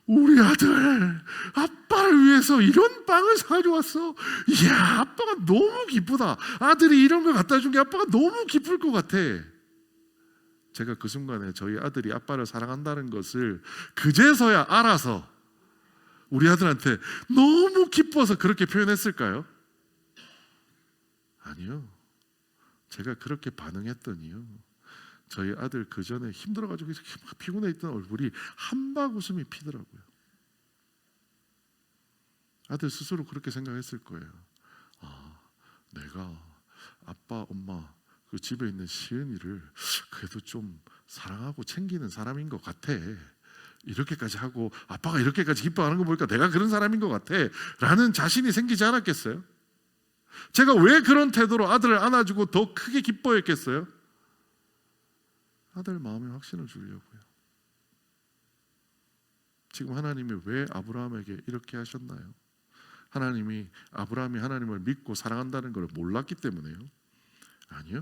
우리 아들 아빠를 위해서 이런 빵을 사줘왔어. 이야, 아빠가 너무 기쁘다. 아들이 이런 걸 갖다 준 게 아빠가 너무 기쁠 것 같아. 제가 그 순간에 저희 아들이 아빠를 사랑한다는 것을 그제서야 알아서 우리 아들한테 너무 기뻐서 그렇게 표현했을까요? 아니요. 제가 그렇게 반응했더니요, 저희 아들 그 전에 힘들어가지고 이렇게 막 피곤해 있던 얼굴이 한박 웃음이 피더라고요. 아들 스스로 그렇게 생각했을 거예요. 아, 내가 아빠, 엄마, 그 집에 있는 시은이를 그래도 좀 사랑하고 챙기는 사람인 것 같아. 이렇게까지 하고 아빠가 이렇게까지 기뻐하는 거 보니까 내가 그런 사람인 것 같아 라는 자신이 생기지 않았겠어요? 제가 왜 그런 태도로 아들을 안아주고 더 크게 기뻐했겠어요? 아들 마음에 확신을 주려고요. 지금 하나님이 왜 아브라함에게 이렇게 하셨나요? 하나님이 아브라함이 하나님을 믿고 사랑한다는 걸 몰랐기 때문에요? 아니요,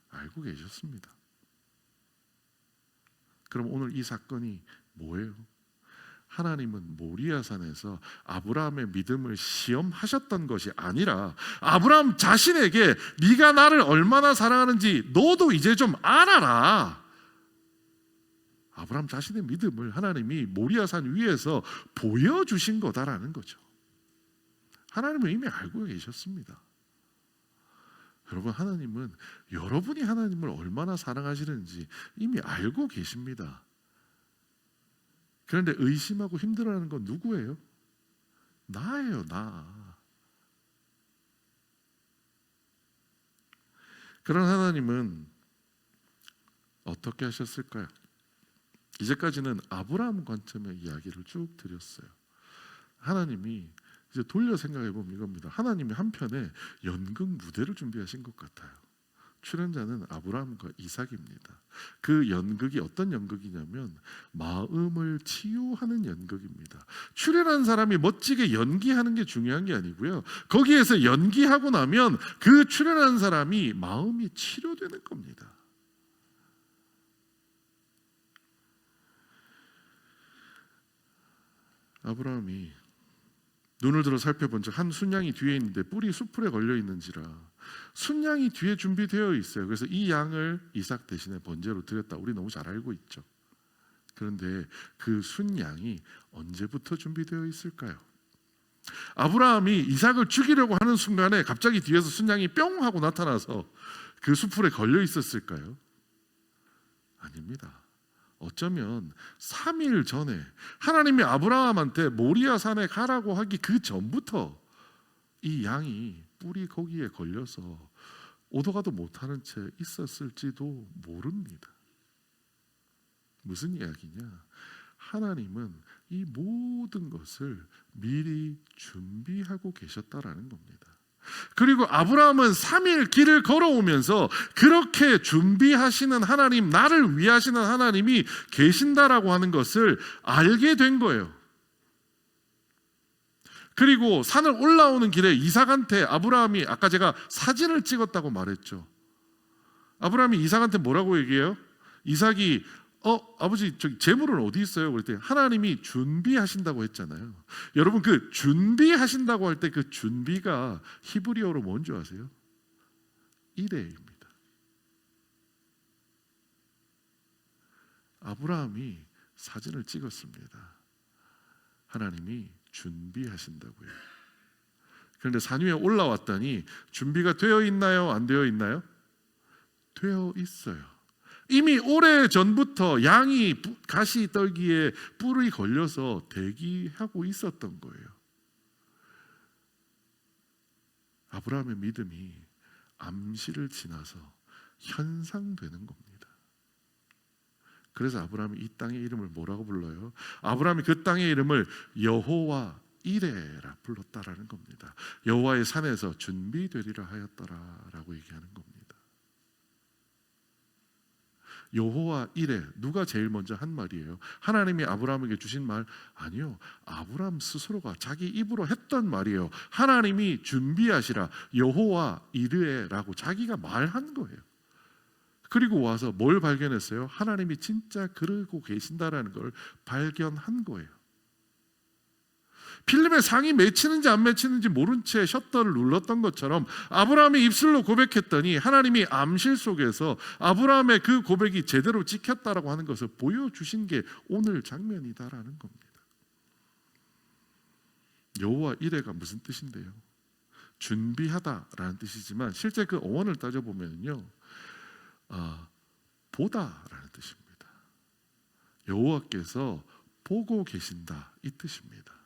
알고 계셨습니다. 그럼 오늘 이 사건이 뭐예요? 하나님은 모리아산에서 아브라함의 믿음을 시험하셨던 것이 아니라 아브라함 자신에게 네가 나를 얼마나 사랑하는지 너도 이제 좀 알아라. 아브라함 자신의 믿음을 하나님이 모리아산 위에서 보여주신 거다라는 거죠. 하나님은 이미 알고 계셨습니다. 여러분, 하나님은 여러분이 하나님을 얼마나 사랑하시는지 이미 알고 계십니다. 그런데 의심하고 힘들어하는 건 누구예요? 나예요, 나. 그런 하나님은 어떻게 하셨을까요? 이제까지는 아브라함 관점의 이야기를 쭉 드렸어요. 하나님이 이제 돌려 생각해 보면 이겁니다. 하나님이 한편에 연극 무대를 준비하신 것 같아요. 출연자는 아브라함과 이삭입니다. 그 연극이 어떤 연극이냐면 마음을 치유하는 연극입니다. 출연한 사람이 멋지게 연기하는 게 중요한 게 아니고요. 거기에서 연기하고 나면 그 출연한 사람이 마음이 치료되는 겁니다. 아브라함이 눈을 들어 살펴본 적 한 순양이 뒤에 있는데 뿔이 수풀에 걸려 있는지라 순양이 뒤에 준비되어 있어요. 그래서 이 양을 이삭 대신에 번제로 드렸다. 우리 너무 잘 알고 있죠. 그런데 그 순양이 언제부터 준비되어 있을까요? 아브라함이 이삭을 죽이려고 하는 순간에 갑자기 뒤에서 순양이 뿅 하고 나타나서 그 수풀에 걸려 있었을까요? 아닙니다. 어쩌면 3일 전에 하나님이 아브라함한테 모리아 산에 가라고 하기 그 전부터 이 양이 뿔이 거기에 걸려서 오도 가도 못하는 채 있었을지도 모릅니다. 무슨 이야기냐? 하나님은 이 모든 것을 미리 준비하고 계셨다라는 겁니다. 그리고 아브라함은 3일 길을 걸어오면서 그렇게 준비하시는 하나님, 나를 위하시는 하나님이 계신다라고 하는 것을 알게 된 거예요. 그리고 산을 올라오는 길에 이삭한테 아브라함이 아까 제가 사진을 찍었다고 말했죠. 아브라함이 이삭한테 뭐라고 얘기해요? 이삭이 아버지 저기 재물은 어디 있어요? 그랬더니 하나님이 준비하신다고 했잖아요. 여러분 그 준비하신다고 할 때 그 준비가 히브리어로 뭔지 아세요? 이레입니다. 아브라함이 사진을 찍었습니다. 하나님이 준비하신다고요. 그런데 산 위에 올라왔더니 준비가 되어 있나요? 안 되어 있나요? 되어 있어요. 이미 오래전부터 양이 가시 떨기에 뿔이 걸려서 대기하고 있었던 거예요. 아브라함의 믿음이 암시를 지나서 현상되는 겁니다. 그래서 아브라함이 이 땅의 이름을 뭐라고 불러요? 아브라함이 그 땅의 이름을 여호와 이레라 불렀다라는 겁니다. 여호와의 산에서 준비되리라 하였더라라고 얘기하는 겁니다. 여호와 이레, 누가 제일 먼저 한 말이에요? 하나님이 아브라함에게 주신 말? 아니요, 아브라함 스스로가 자기 입으로 했던 말이에요. 하나님이 준비하시라 여호와 이레라고 자기가 말한 거예요. 그리고 와서 뭘 발견했어요? 하나님이 진짜 그러고 계신다라는 걸 발견한 거예요. 필름에 상이 맺히는지 안 맺히는지 모른 채 셔터를 눌렀던 것처럼 아브라함이 입술로 고백했더니 하나님이 암실 속에서 아브라함의 그 고백이 제대로 찍혔다라고 하는 것을 보여주신 게 오늘 장면이다라는 겁니다. 여호와 이레가 무슨 뜻인데요? 준비하다라는 뜻이지만 실제 그 어원을 따져보면요, 보다라는 뜻입니다. 여호와께서 보고 계신다 이 뜻입니다.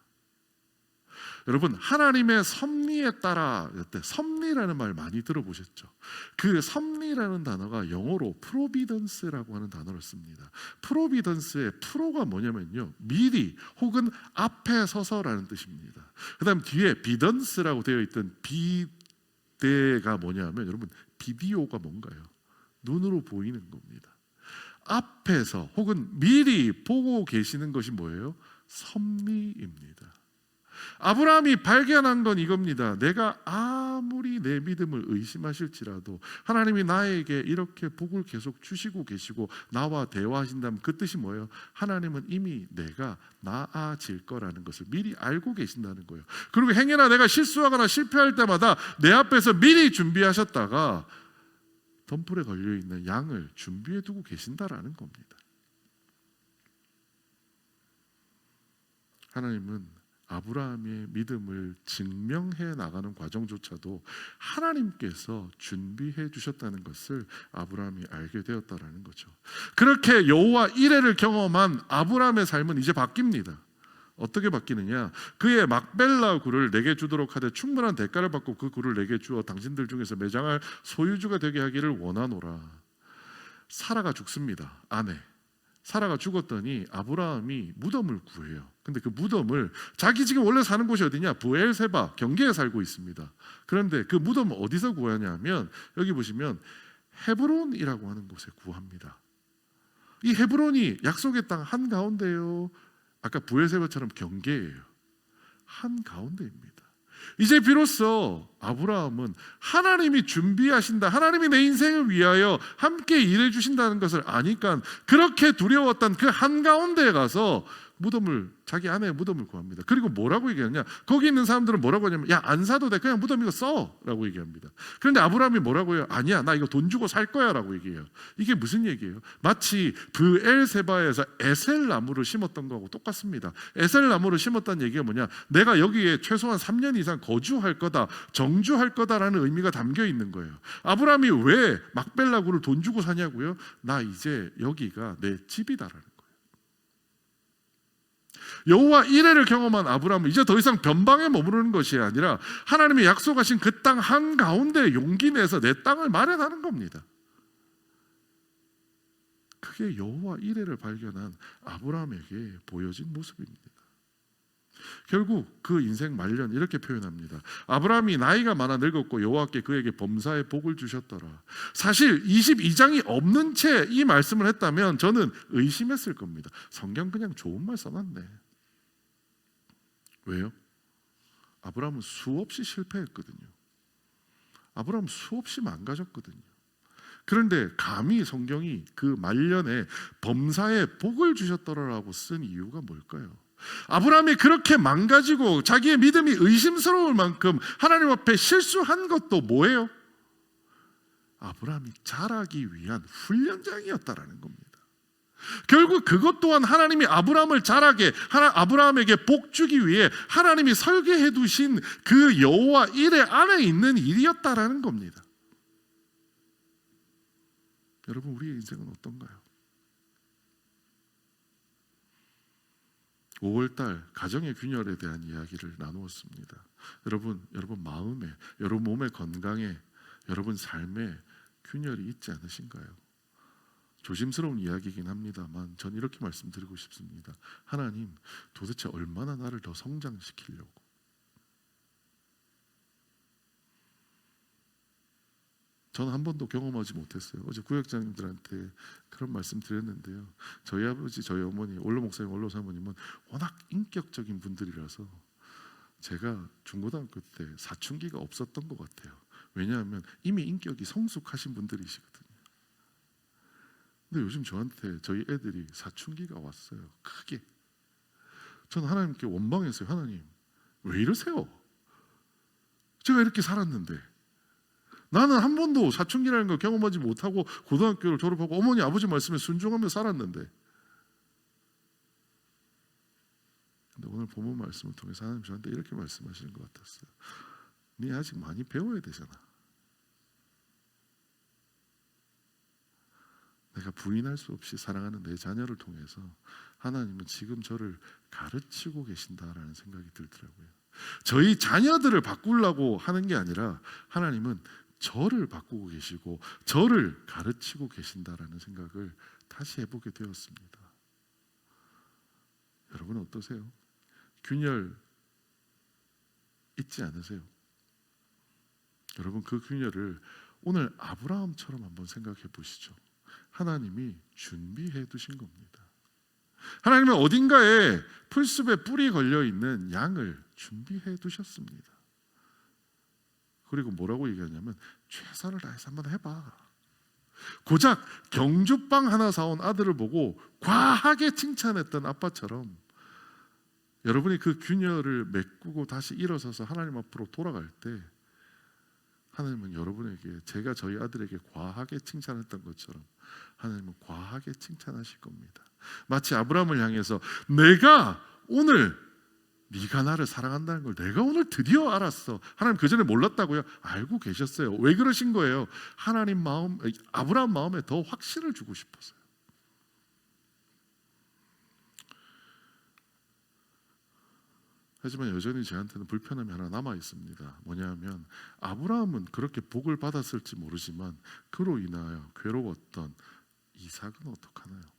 여러분 하나님의 섭리에 따라 섭리라는 말 많이 들어보셨죠? 그 섭리라는 단어가 영어로 프로비던스라고 하는 단어를 씁니다. 프로비던스의 프로가 뭐냐면요, 미리 혹은 앞에 서서라는 뜻입니다. 그 다음 뒤에 비던스라고 되어 있던 비대가 뭐냐면 여러분 비디오가 뭔가요? 눈으로 보이는 겁니다. 앞에서 혹은 미리 보고 계시는 것이 뭐예요? 섭리입니다. 아브라함이 발견한 건 이겁니다. 내가 아무리 내 믿음을 의심하실지라도 하나님이 나에게 이렇게 복을 계속 주시고 계시고 나와 대화하신다면 그 뜻이 뭐예요? 하나님은 이미 내가 나아질 거라는 것을 미리 알고 계신다는 거예요. 그리고 행여나 내가 실수하거나 실패할 때마다 내 앞에서 미리 준비하셨다가 덤불에 걸려있는 양을 준비해 두고 계신다라는 겁니다. 하나님은 아브라함의 믿음을 증명해 나가는 과정조차도 하나님께서 준비해 주셨다는 것을 아브라함이 알게 되었다라는 거죠. 그렇게 여호와 이레를 경험한 아브라함의 삶은 이제 바뀝니다. 어떻게 바뀌느냐? 그의 막벨라 굴을 내게 주도록 하되 충분한 대가를 받고 그 굴을 내게 주어 당신들 중에서 매장할 소유주가 되게 하기를 원하노라. 사라가 죽습니다. 아내 사라가 죽었더니 아브라함이 무덤을 구해요. 근데 그 무덤을 자기 지금 원래 사는 곳이 어디냐? 브엘세바 경계에 살고 있습니다. 그런데 그 무덤을 어디서 구하냐면 여기 보시면 헤브론이라고 하는 곳에 구합니다. 이 헤브론이 약속의 땅 한가운데요. 아까 브엘세바처럼 경계예요. 한가운데입니다. 이제 비로소 아브라함은 하나님이 준비하신다, 하나님이 내 인생을 위하여 함께 일해 주신다는 것을 아니까 그렇게 두려웠던 그 한가운데에 가서 무덤을, 자기 아내의 무덤을 구합니다. 그리고 뭐라고 얘기하냐? 거기 있는 사람들은 뭐라고 하냐면 야, 안 사도 돼, 그냥 무덤 이거 써 라고 얘기합니다. 그런데 아브라함이 뭐라고 해요? 아니야, 나 이거 돈 주고 살 거야 라고 얘기해요. 이게 무슨 얘기예요? 마치 브엘세바에서 에셀 나무를 심었던 거하고 똑같습니다. 에셀 나무를 심었다는 얘기가 뭐냐? 내가 여기에 최소한 3년 이상 거주할 거다, 정주할 거다라는 의미가 담겨 있는 거예요. 아브라함이 왜 막벨라굴을 돈 주고 사냐고요? 나 이제 여기가 내 집이다라는 거예요. 여호와 이레를 경험한 아브라함은 이제 더 이상 변방에 머무르는 것이 아니라 하나님이 약속하신 그 땅 한가운데 용기 내서 내 땅을 마련하는 겁니다. 그게 여호와 이레를 발견한 아브라함에게 보여진 모습입니다. 결국 그 인생 말년 이렇게 표현합니다. 아브라함이 나이가 많아 늙었고 여호와께 그에게 범사의 복을 주셨더라. 사실 22장이 없는 채 이 말씀을 했다면 저는 의심했을 겁니다. 성경 그냥 좋은 말 써놨네. 왜요? 아브라함은 수없이 실패했거든요. 아브라함은 수없이 망가졌거든요. 그런데 감히 성경이 그 말년에 범사의 복을 주셨더라라고 쓴 이유가 뭘까요? 아브라함이 그렇게 망가지고 자기의 믿음이 의심스러울 만큼 하나님 앞에 실수한 것도 뭐예요? 아브라함이 자라기 위한 훈련장이었다라는 겁니다. 결국 그것 또한 하나님이 아브라함을 자라게, 아브라함에게 복 주기 위해 하나님이 설계해 두신 그 여호와 이레 안에 있는 일이었다라는 겁니다. 여러분, 우리의 인생은 어떤가요? 5월달 가정의 균열에 대한 이야기를 나누었습니다. 여러분 마음에, 여러분 몸의 건강에, 여러분 삶에 균열이 있지 않으신가요? 조심스러운 이야기이긴 합니다만 전 이렇게 말씀드리고 싶습니다. 하나님, 도대체 얼마나 나를 더 성장시키려고? 저는 한 번도 경험하지 못했어요. 어제 구역장님들한테 그런 말씀 드렸는데요. 저희 아버지, 저희 어머니, 원로 목사님, 원로 사모님은 워낙 인격적인 분들이라서 제가 중고등학교 때 사춘기가 없었던 것 같아요. 왜냐하면 이미 인격이 성숙하신 분들이시거든요. 근데 요즘 저한테 저희 애들이 사춘기가 왔어요. 크게. 저는 하나님께 원망했어요. 하나님, 왜 이러세요? 제가 이렇게 살았는데 나는 한 번도 사춘기라는 걸 경험하지 못하고 고등학교를 졸업하고 어머니 아버지 말씀에 순종하며 살았는데, 근데 오늘 본문 말씀을 통해서 하나님 저한테 이렇게 말씀하시는 것 같았어요. 네 아직 많이 배워야 되잖아. 내가 부인할 수 없이 사랑하는 내 자녀를 통해서 하나님은 지금 저를 가르치고 계신다라는 생각이 들더라고요. 저희 자녀들을 바꾸려고 하는 게 아니라 하나님은 저를 바꾸고 계시고 저를 가르치고 계신다라는 생각을 다시 해보게 되었습니다. 여러분 어떠세요? 균열 있지 않으세요? 여러분 그 균열을 오늘 아브라함처럼 한번 생각해 보시죠. 하나님이 준비해 두신 겁니다. 하나님은 어딘가에 풀숲에 뿔이 걸려 있는 양을 준비해 두셨습니다. 그리고 뭐라고 얘기하냐면 최선을 다해서 한번 해봐. 고작 경주빵 하나 사온 아들을 보고 과하게 칭찬했던 아빠처럼 여러분이 그 균열을 메꾸고 다시 일어서서 하나님 앞으로 돌아갈 때 하나님은 여러분에게 제가 저희 아들에게 과하게 칭찬했던 것처럼 하나님은 과하게 칭찬하실 겁니다. 마치 아브라함을 향해서 내가 오늘 네가 나를 사랑한다는 걸 내가 오늘 드디어 알았어. 하나님 그 전에 몰랐다고요? 알고 계셨어요. 왜 그러신 거예요? 하나님 마음, 아브라함 마음에 더 확신을 주고 싶었어요. 하지만 여전히 저한테는 불편함이 하나 남아 있습니다. 뭐냐면 아브라함은 그렇게 복을 받았을지 모르지만 그로 인하여 괴로웠던 이삭은 어떡하나요?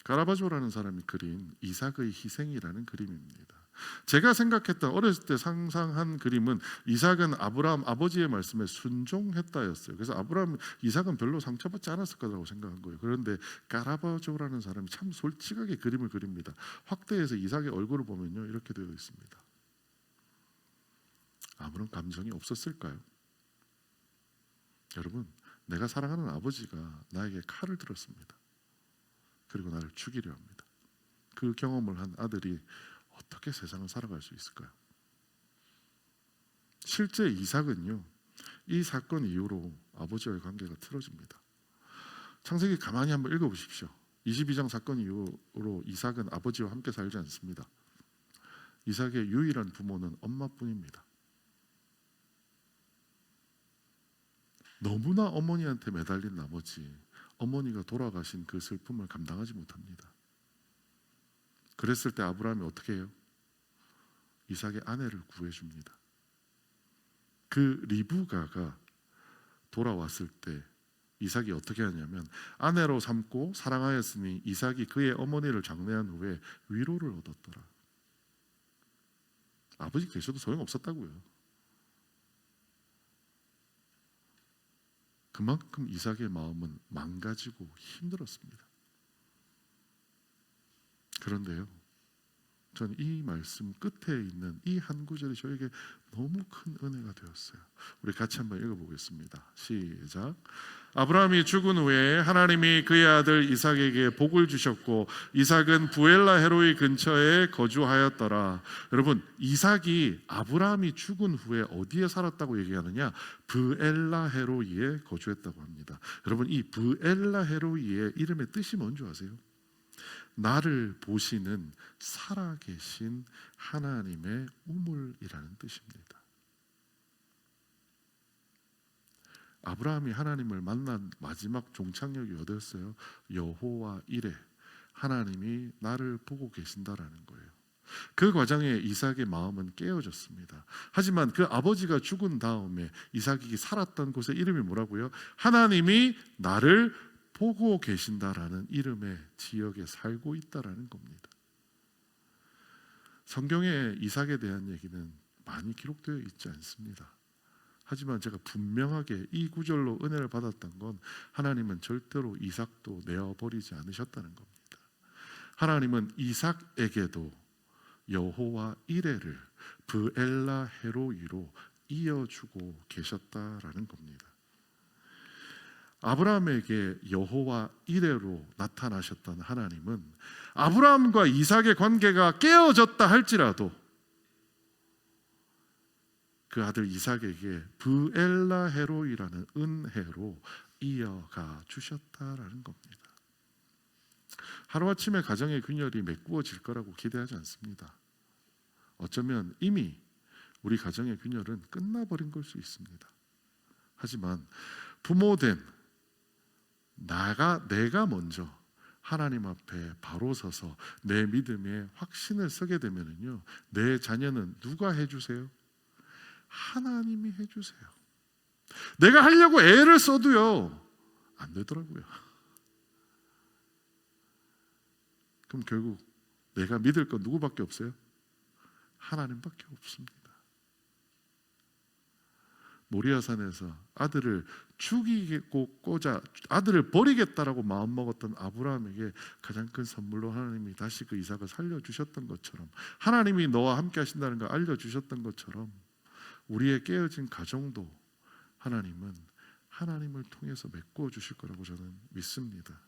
가라바조라는 사람이 그린 이삭의 희생이라는 그림입니다. 제가 생각했던 어렸을 때 상상한 그림은 이삭은 아브라함 아버지의 말씀에 순종했다였어요. 그래서 이삭은 별로 상처받지 않았을 거라고 생각한 거예요. 그런데 가라바조라는 사람이 참 솔직하게 그림을 그립니다. 확대해서 이삭의 얼굴을 보면요, 이렇게 되어 있습니다. 아무런 감정이 없었을까요? 여러분, 내가 사랑하는 아버지가 나에게 칼을 들었습니다. 그리고 나를 죽이려 합니다. 그 경험을 한 아들이 어떻게 세상을 살아갈 수 있을까요? 실제 이삭은요, 이 사건 이후로 아버지와의 관계가 틀어집니다. 창세기 가만히 한번 읽어보십시오. 22장 사건 이후로 이삭은 아버지와 함께 살지 않습니다. 이삭의 유일한 부모는 엄마뿐입니다. 너무나 어머니한테 매달린 나머지 어머니가 돌아가신 그 슬픔을 감당하지 못합니다. 그랬을 때 아브라함이 어떻게 해요? 이삭의 아내를 구해줍니다. 그 리브가가 돌아왔을 때 이삭이 어떻게 하냐면 아내로 삼고 사랑하였으니 이삭이 그의 어머니를 장례한 후에 위로를 얻었더라. 아버지 계셔도 소용없었다고요. 그만큼 이삭의 마음은 망가지고 힘들었습니다. 그런데요, 저는 이 말씀 끝에 있는 이 한 구절이 저에게 너무 큰 은혜가 되었어요. 우리 같이 한번 읽어보겠습니다. 시작. 아브라함이 죽은 후에 하나님이 그의 아들 이삭에게 복을 주셨고 이삭은 부엘라 헤로이 근처에 거주하였더라. 여러분, 이삭이 아브라함이 죽은 후에 어디에 살았다고 얘기하느냐? 부엘라 헤로이에 거주했다고 합니다. 여러분, 이 부엘라 헤로이의 이름의 뜻이 뭔지 아세요? 나를 보시는 살아계신 하나님의 우물이라는 뜻입니다. 아브라함이 하나님을 만난 마지막 종착역이 어디였어요? 여호와 이레, 하나님이 나를 보고 계신다라는 거예요. 그 과정에 이삭의 마음은 깨어졌습니다. 하지만 그 아버지가 죽은 다음에 이삭이 살았던 곳의 이름이 뭐라고요? 하나님이 나를 보고 계신다라는 이름의 지역에 살고 있다라는 겁니다. 성경에 이삭에 대한 얘기는 많이 기록되어 있지 않습니다. 하지만 제가 분명하게 이 구절로 은혜를 받았던 건 하나님은 절대로 이삭도 내어버리지 않으셨다는 겁니다. 하나님은 이삭에게도 여호와 이레를 브엘라 헤로이로 이어주고 계셨다라는 겁니다. 아브라함에게 여호와 이레로 나타나셨던 하나님은 아브라함과 이삭의 관계가 깨어졌다 할지라도 그 아들 이삭에게 브엘라 헤로이라는 은혜로 이어가 주셨다라는 겁니다. 하루아침에 가정의 균열이 메꾸어질 거라고 기대하지 않습니다. 어쩌면 이미 우리 가정의 균열은 끝나버린 걸 수 있습니다. 하지만 부모된 내가 먼저 하나님 앞에 바로 서서 내 믿음에 확신을 서게 되면요, 내 자녀는 누가 해주세요? 하나님이 해주세요. 내가 하려고 애를 써도요, 안 되더라고요. 그럼 결국 내가 믿을 건 누구밖에 없어요? 하나님밖에 없습니다. 모리아산에서 아들을 죽이고자 아들을 버리겠다라고 마음먹었던 아브라함에게 가장 큰 선물로 하나님이 다시 그 이삭을 살려주셨던 것처럼, 하나님이 너와 함께 하신다는 걸 알려주셨던 것처럼 우리의 깨어진 가정도 하나님은 하나님을 통해서 메꾸어 주실 거라고 저는 믿습니다.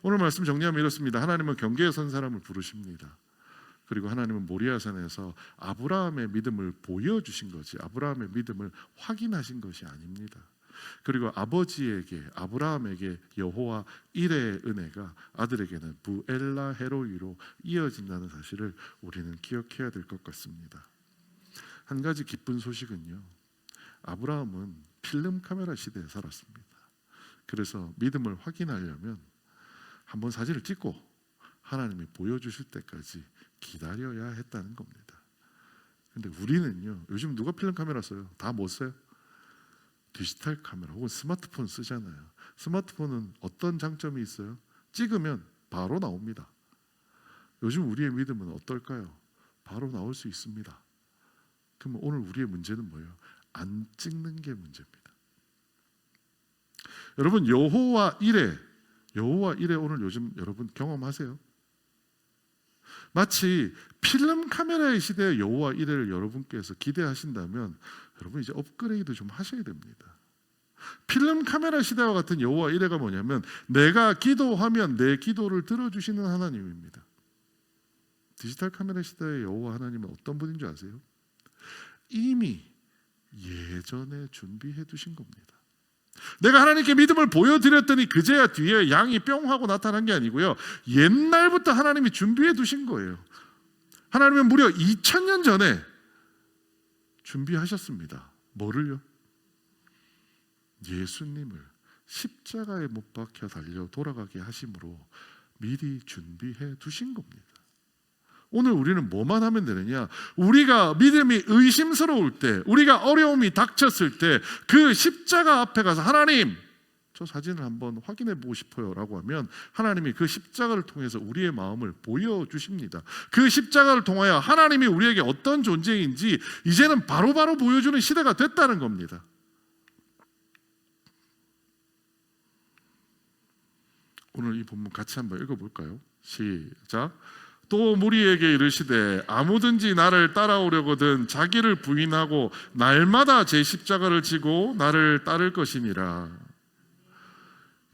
오늘 말씀 정리하면 이렇습니다. 하나님은 경계에 선 사람을 부르십니다. 그리고 하나님은 모리아산에서 아브라함의 믿음을 보여주신 거지, 아브라함의 믿음을 확인하신 것이 아닙니다. 그리고 아버지에게 아브라함에게 여호와 일의 은혜가 아들에게는 부엘라 헤로이로 이어진다는 사실을 우리는 기억해야 될 것 같습니다. 한 가지 기쁜 소식은요, 아브라함은 필름 카메라 시대에 살았습니다. 그래서 믿음을 확인하려면 한번 사진을 찍고 하나님이 보여주실 때까지 기다려야 했다는 겁니다. 근데 우리는요, 요즘 누가 필름 카메라 써요? 다 뭐 써요? 디지털 카메라 혹은 스마트폰 쓰잖아요. 스마트폰은 어떤 장점이 있어요? 찍으면 바로 나옵니다. 요즘 우리의 믿음은 어떨까요? 바로 나올 수 있습니다. 그럼 오늘 우리의 문제는 뭐예요? 안 찍는 게 문제입니다. 여러분, 여호와 이레 오늘 요즘 여러분 경험하세요? 마치 필름 카메라의 시대의 여호와 이레를 여러분께서 기대하신다면 여러분 이제 업그레이드 좀 하셔야 됩니다. 필름 카메라 시대와 같은 여호와 이레가 뭐냐면 내가 기도하면 내 기도를 들어주시는 하나님입니다. 디지털 카메라 시대의 여호와 하나님은 어떤 분인 줄 아세요? 이미 예전에 준비해 두신 겁니다. 내가 하나님께 믿음을 보여드렸더니 그제야 뒤에 양이 뿅 하고 나타난 게 아니고요, 옛날부터 하나님이 준비해 두신 거예요. 하나님은 무려 2000년 전에 준비하셨습니다. 뭐를요? 예수님을 십자가에 못 박혀 달려 돌아가게 하심으로 미리 준비해 두신 겁니다. 오늘 우리는 뭐만 하면 되느냐? 우리가 믿음이 의심스러울 때, 우리가 어려움이 닥쳤을 때 그 십자가 앞에 가서 하나님, 저 사진을 한번 확인해 보고 싶어요 라고 하면 하나님이 그 십자가를 통해서 우리의 마음을 보여주십니다. 그 십자가를 통하여 하나님이 우리에게 어떤 존재인지 이제는 바로바로 보여주는 시대가 됐다는 겁니다. 오늘 이 본문 같이 한번 읽어볼까요? 시작. 또 무리에게 이르시되 아무든지 나를 따라오려거든 자기를 부인하고 날마다 제 십자가를 지고 나를 따를 것이니라.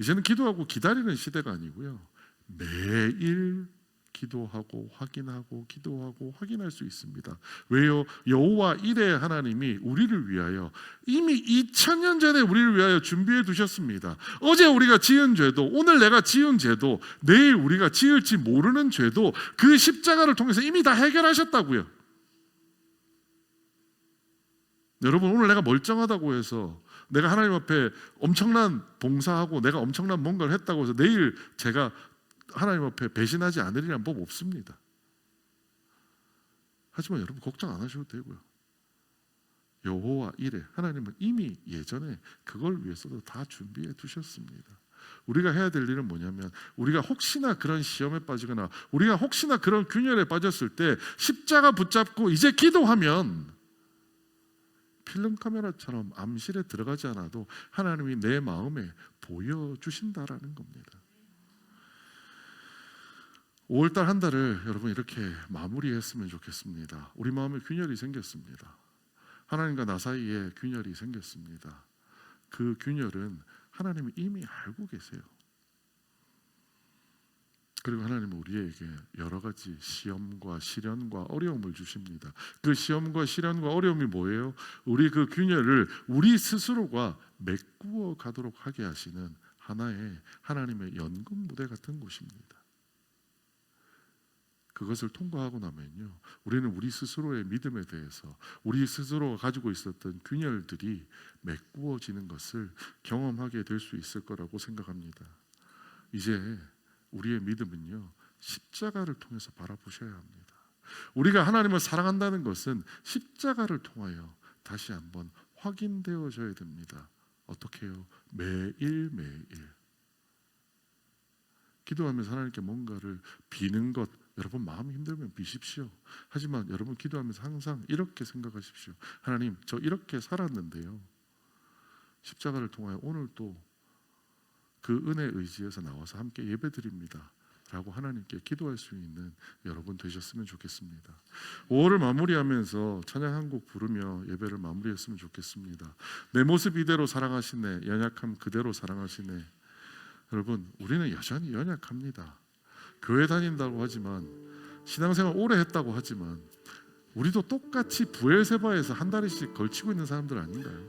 이제는 기도하고 기다리는 시대가 아니고요, 매일 기도하고 확인하고 기도하고 확인할 수 있습니다. 왜요? 여호와 일의 하나님이 우리를 위하여 이미 2000년 전에 우리를 위하여 준비해 두셨습니다. 어제 우리가 지은 죄도, 오늘 내가 지은 죄도, 내일 우리가 지을지 모르는 죄도 그 십자가를 통해서 이미 다 해결하셨다고요. 여러분, 오늘 내가 멀쩡하다고 해서 내가 하나님 앞에 엄청난 봉사하고 내가 엄청난 뭔가를 했다고 해서 내일 제가 하나님 앞에 배신하지 않으리라는 법 없습니다. 하지만 여러분 걱정 안 하셔도 되고요, 여호와 이레 하나님은 이미 예전에 그걸 위해서도 다 준비해 두셨습니다. 우리가 해야 될 일은 뭐냐면, 우리가 혹시나 그런 시험에 빠지거나 우리가 혹시나 그런 균열에 빠졌을 때 십자가 붙잡고 이제 기도하면 필름 카메라처럼 암실에 들어가지 않아도 하나님이 내 마음에 보여주신다라는 겁니다. 5월달 한 달을 여러분 이렇게 마무리했으면 좋겠습니다. 우리 마음에 균열이 생겼습니다. 하나님과 나 사이에 균열이 생겼습니다. 그 균열은 하나님이 이미 알고 계세요. 그리고 하나님은 우리에게 여러 가지 시험과 시련과 어려움을 주십니다. 그 시험과 시련과 어려움이 뭐예요? 우리 그 균열을 우리 스스로가 메꾸어 가도록 하게 하시는 하나의 하나님의 연금 무대 같은 곳입니다. 그것을 통과하고 나면요, 우리는 우리 스스로의 믿음에 대해서 우리 스스로가 가지고 있었던 균열들이 메꾸어지는 것을 경험하게 될 수 있을 거라고 생각합니다. 이제 우리의 믿음은요, 십자가를 통해서 바라보셔야 합니다. 우리가 하나님을 사랑한다는 것은 십자가를 통하여 다시 한번 확인되어져야 됩니다. 어떻게 해요? 매일매일 기도하면서 하나님께 뭔가를 비는 것, 여러분 마음이 힘들면 비십시오. 하지만 여러분 기도하면서 항상 이렇게 생각하십시오. 하나님, 저 이렇게 살았는데요, 십자가를 통하여 오늘 또 그 은혜 의지에서 나와서 함께 예배드립니다 라고 하나님께 기도할 수 있는 여러분 되셨으면 좋겠습니다. 5월을 마무리하면서 찬양 한 곡 부르며 예배를 마무리했으면 좋겠습니다. 내 모습 이대로 사랑하시네, 연약함 그대로 사랑하시네. 여러분, 우리는 여전히 연약합니다. 교회 다닌다고 하지만, 신앙생활 오래 했다고 하지만 우리도 똑같이 부엘세바에서 한 다리씩 걸치고 있는 사람들 아닌가요?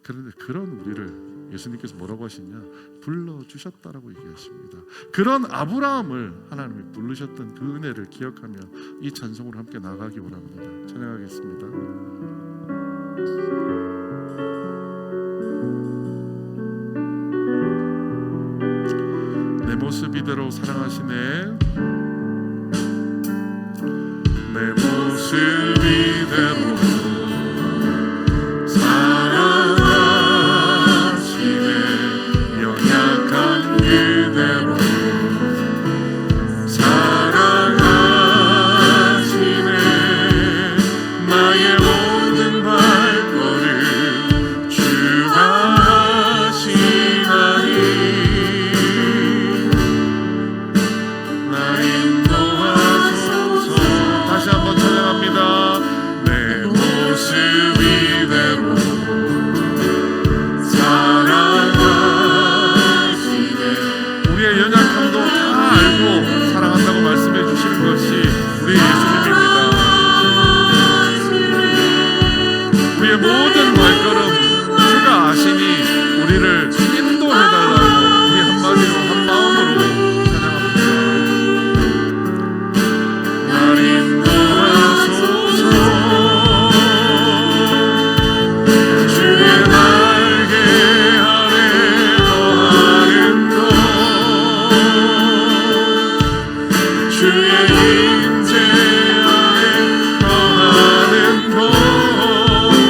그런데 그런 우리를 예수님께서 뭐라고 하시냐? 불러주셨다라고 얘기하십니다. 그런 아브라함을 하나님이 부르셨던 그 은혜를 기억하며 이 찬송으로 함께 나가기 원합니다. 찬양하겠습니다. 내 모습 이대로 사랑하시네. 내 모습 이대로 사랑하시네. 연약한 그대로 사랑하시네. 나의 모든 발걸음 주가 하시나니 나 인도하소서. 다시 한번 찬양합니다. 내 모습 이대로 사랑하시네. 우리의 연약함도 다 알고 사랑한다고 말씀해 주시는 것이 우리 예수님입니다. 우리의 모든 발걸음 주가 아시니 우리를 인도해달라고 우리 한마디로 한마음으로 찬양합니다. 날 인도하소서. 주의 날개 아래 거하는 것 주의 임재 안에 거하는 것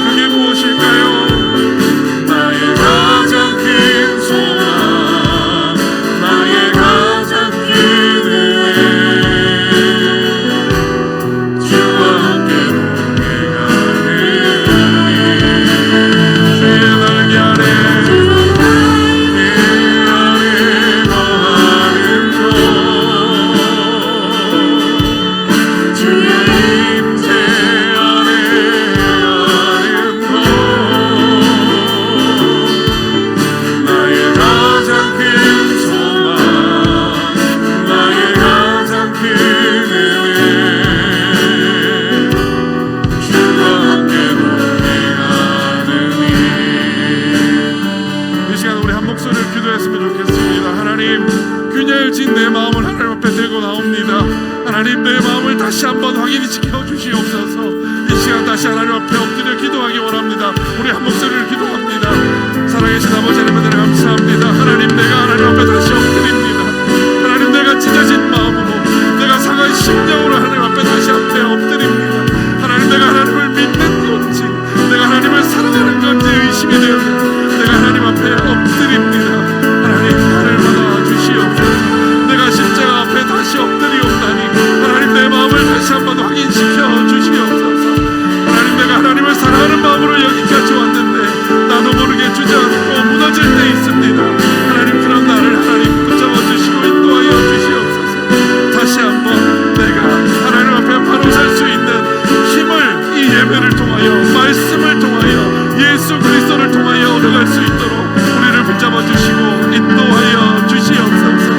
그게 무엇일까요? 나의 가장 큰 소망 나의 가장 큰 은혜 주와 함께 동행하느니 주의 날개 아래 거하는 것 주의 임재 안에 거하는 것 나의 가장 큰 소망 나의 가장 큰 은혜 주와 함께 동행하느니. 이 시간 우리 한 목소리를 기도했으면 좋겠습니다. 하나님, 균열진 내 마음을 하나님 앞에 들고 나옵니다. 하나님, 내 마음을 다시 한번 확인히 지켜주시옵소서. 이 시간 다시 하나님 앞에 엎드려 기도하기 원합니다. 우리 한 목소리를 기도합니다. 살아계신 아버지 하나님, 은혜를 감사합니다. 하나님, 내가 하나님 앞에 다시 엎드립니다. 하나님, 내가 찢어진 마음으로 내가 상한 심령으로 하나님 앞에 다시 앞에 엎드립니다. 하나님, 내가 하나님을 믿는 건지 내가 하나님을 사랑하는 건지 의심이 되어서 내가 하나님 앞에 엎드립니다. 하나님, 나를 받아 주시옵소서. 내가 십자가 앞에 다시 엎드리옵다니 하나님, 내 마음을 다시 한번 확인시켜 주시옵소서. 하나님, 내가 하나님을 사랑하는 마음으로 여기까지 왔는데 나도 모르게 주저앉고 무너질 때 있습니다. 하나님, 그런 나를 하나님 붙잡아 주시고 인도하여 주시옵소서. 다시 한번 내가 하나님 앞에 바로 설 수 있는 힘을 이 예배를 통하여 말씀을 통하여 예수 그리스도를 통하여 얻어갈 수 있도록 우리를 붙잡아 주시고 인도하여 주시옵소서.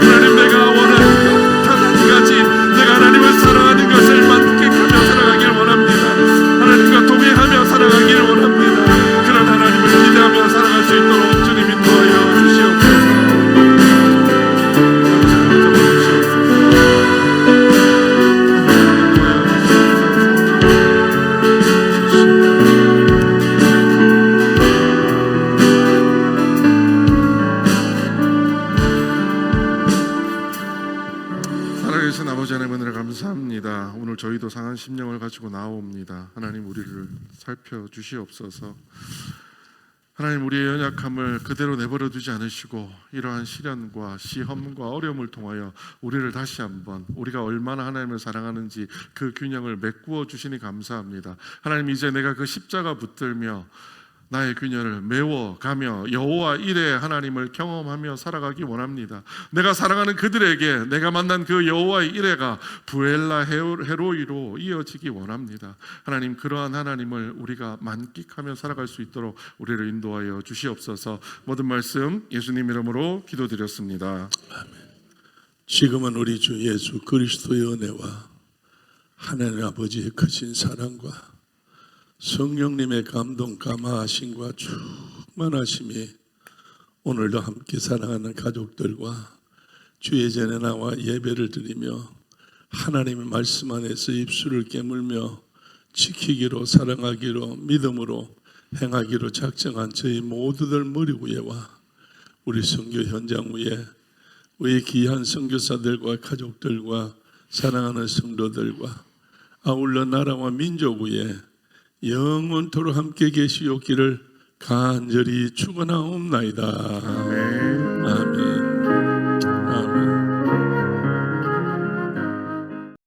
하나님, 내가 원하는 것 단 한 가지 내가 하나님을 사랑하는 것을 만끽하며 살아가길 원합니다. 하나님과 동행하며 살아가길 원합니다. 그런 하나님을 기대하며 살아갈 수 있도록 주님 인도하여 주시옵소서. 살아계신 아버지 하나님, 은혜를 감사합니다. 오늘 저희도 상한 심령을 가지고 나옵니다. 하나님, 우리를 살펴주시옵소서. 하나님, 우리의 연약함을 그대로 내버려 두지 않으시고 이러한 시련과 시험과 어려움을 통하여 우리를 다시 한번 우리가 얼마나 하나님을 사랑하는지 그 균형을 메꾸어 주시니 감사합니다. 하나님, 이제 내가 그 십자가 붙들며 나의 균열을 메워가며 여호와 일의 하나님을 경험하며 살아가기 원합니다. 내가 사랑하는 그들에게 내가 만난 그 여호와의 일해가 부엘라 헤로이로 이어지기 원합니다. 하나님, 그러한 하나님을 우리가 만끽하며 살아갈 수 있도록 우리를 인도하여 주시옵소서. 모든 말씀 예수님 이름으로 기도드렸습니다. 아멘. 지금은 우리 주 예수 그리스도의 은혜와 하나님 아버지의 크신 사랑과 성령님의 감동 감화하심과 충만하심이 오늘도 함께 사랑하는 가족들과 주의 전에 나와 예배를 드리며 하나님의 말씀 안에서 입술을 깨물며 지키기로 사랑하기로 믿음으로 행하기로 작정한 저희 모두들 머리 위에와 우리 선교 현장 위에 우리 귀한 선교사들과 가족들과 사랑하는 성도들과 아울러 나라와 민족 위에 영원토록 함께 계시옵기를 간절히 축원하옵나이다. 아멘.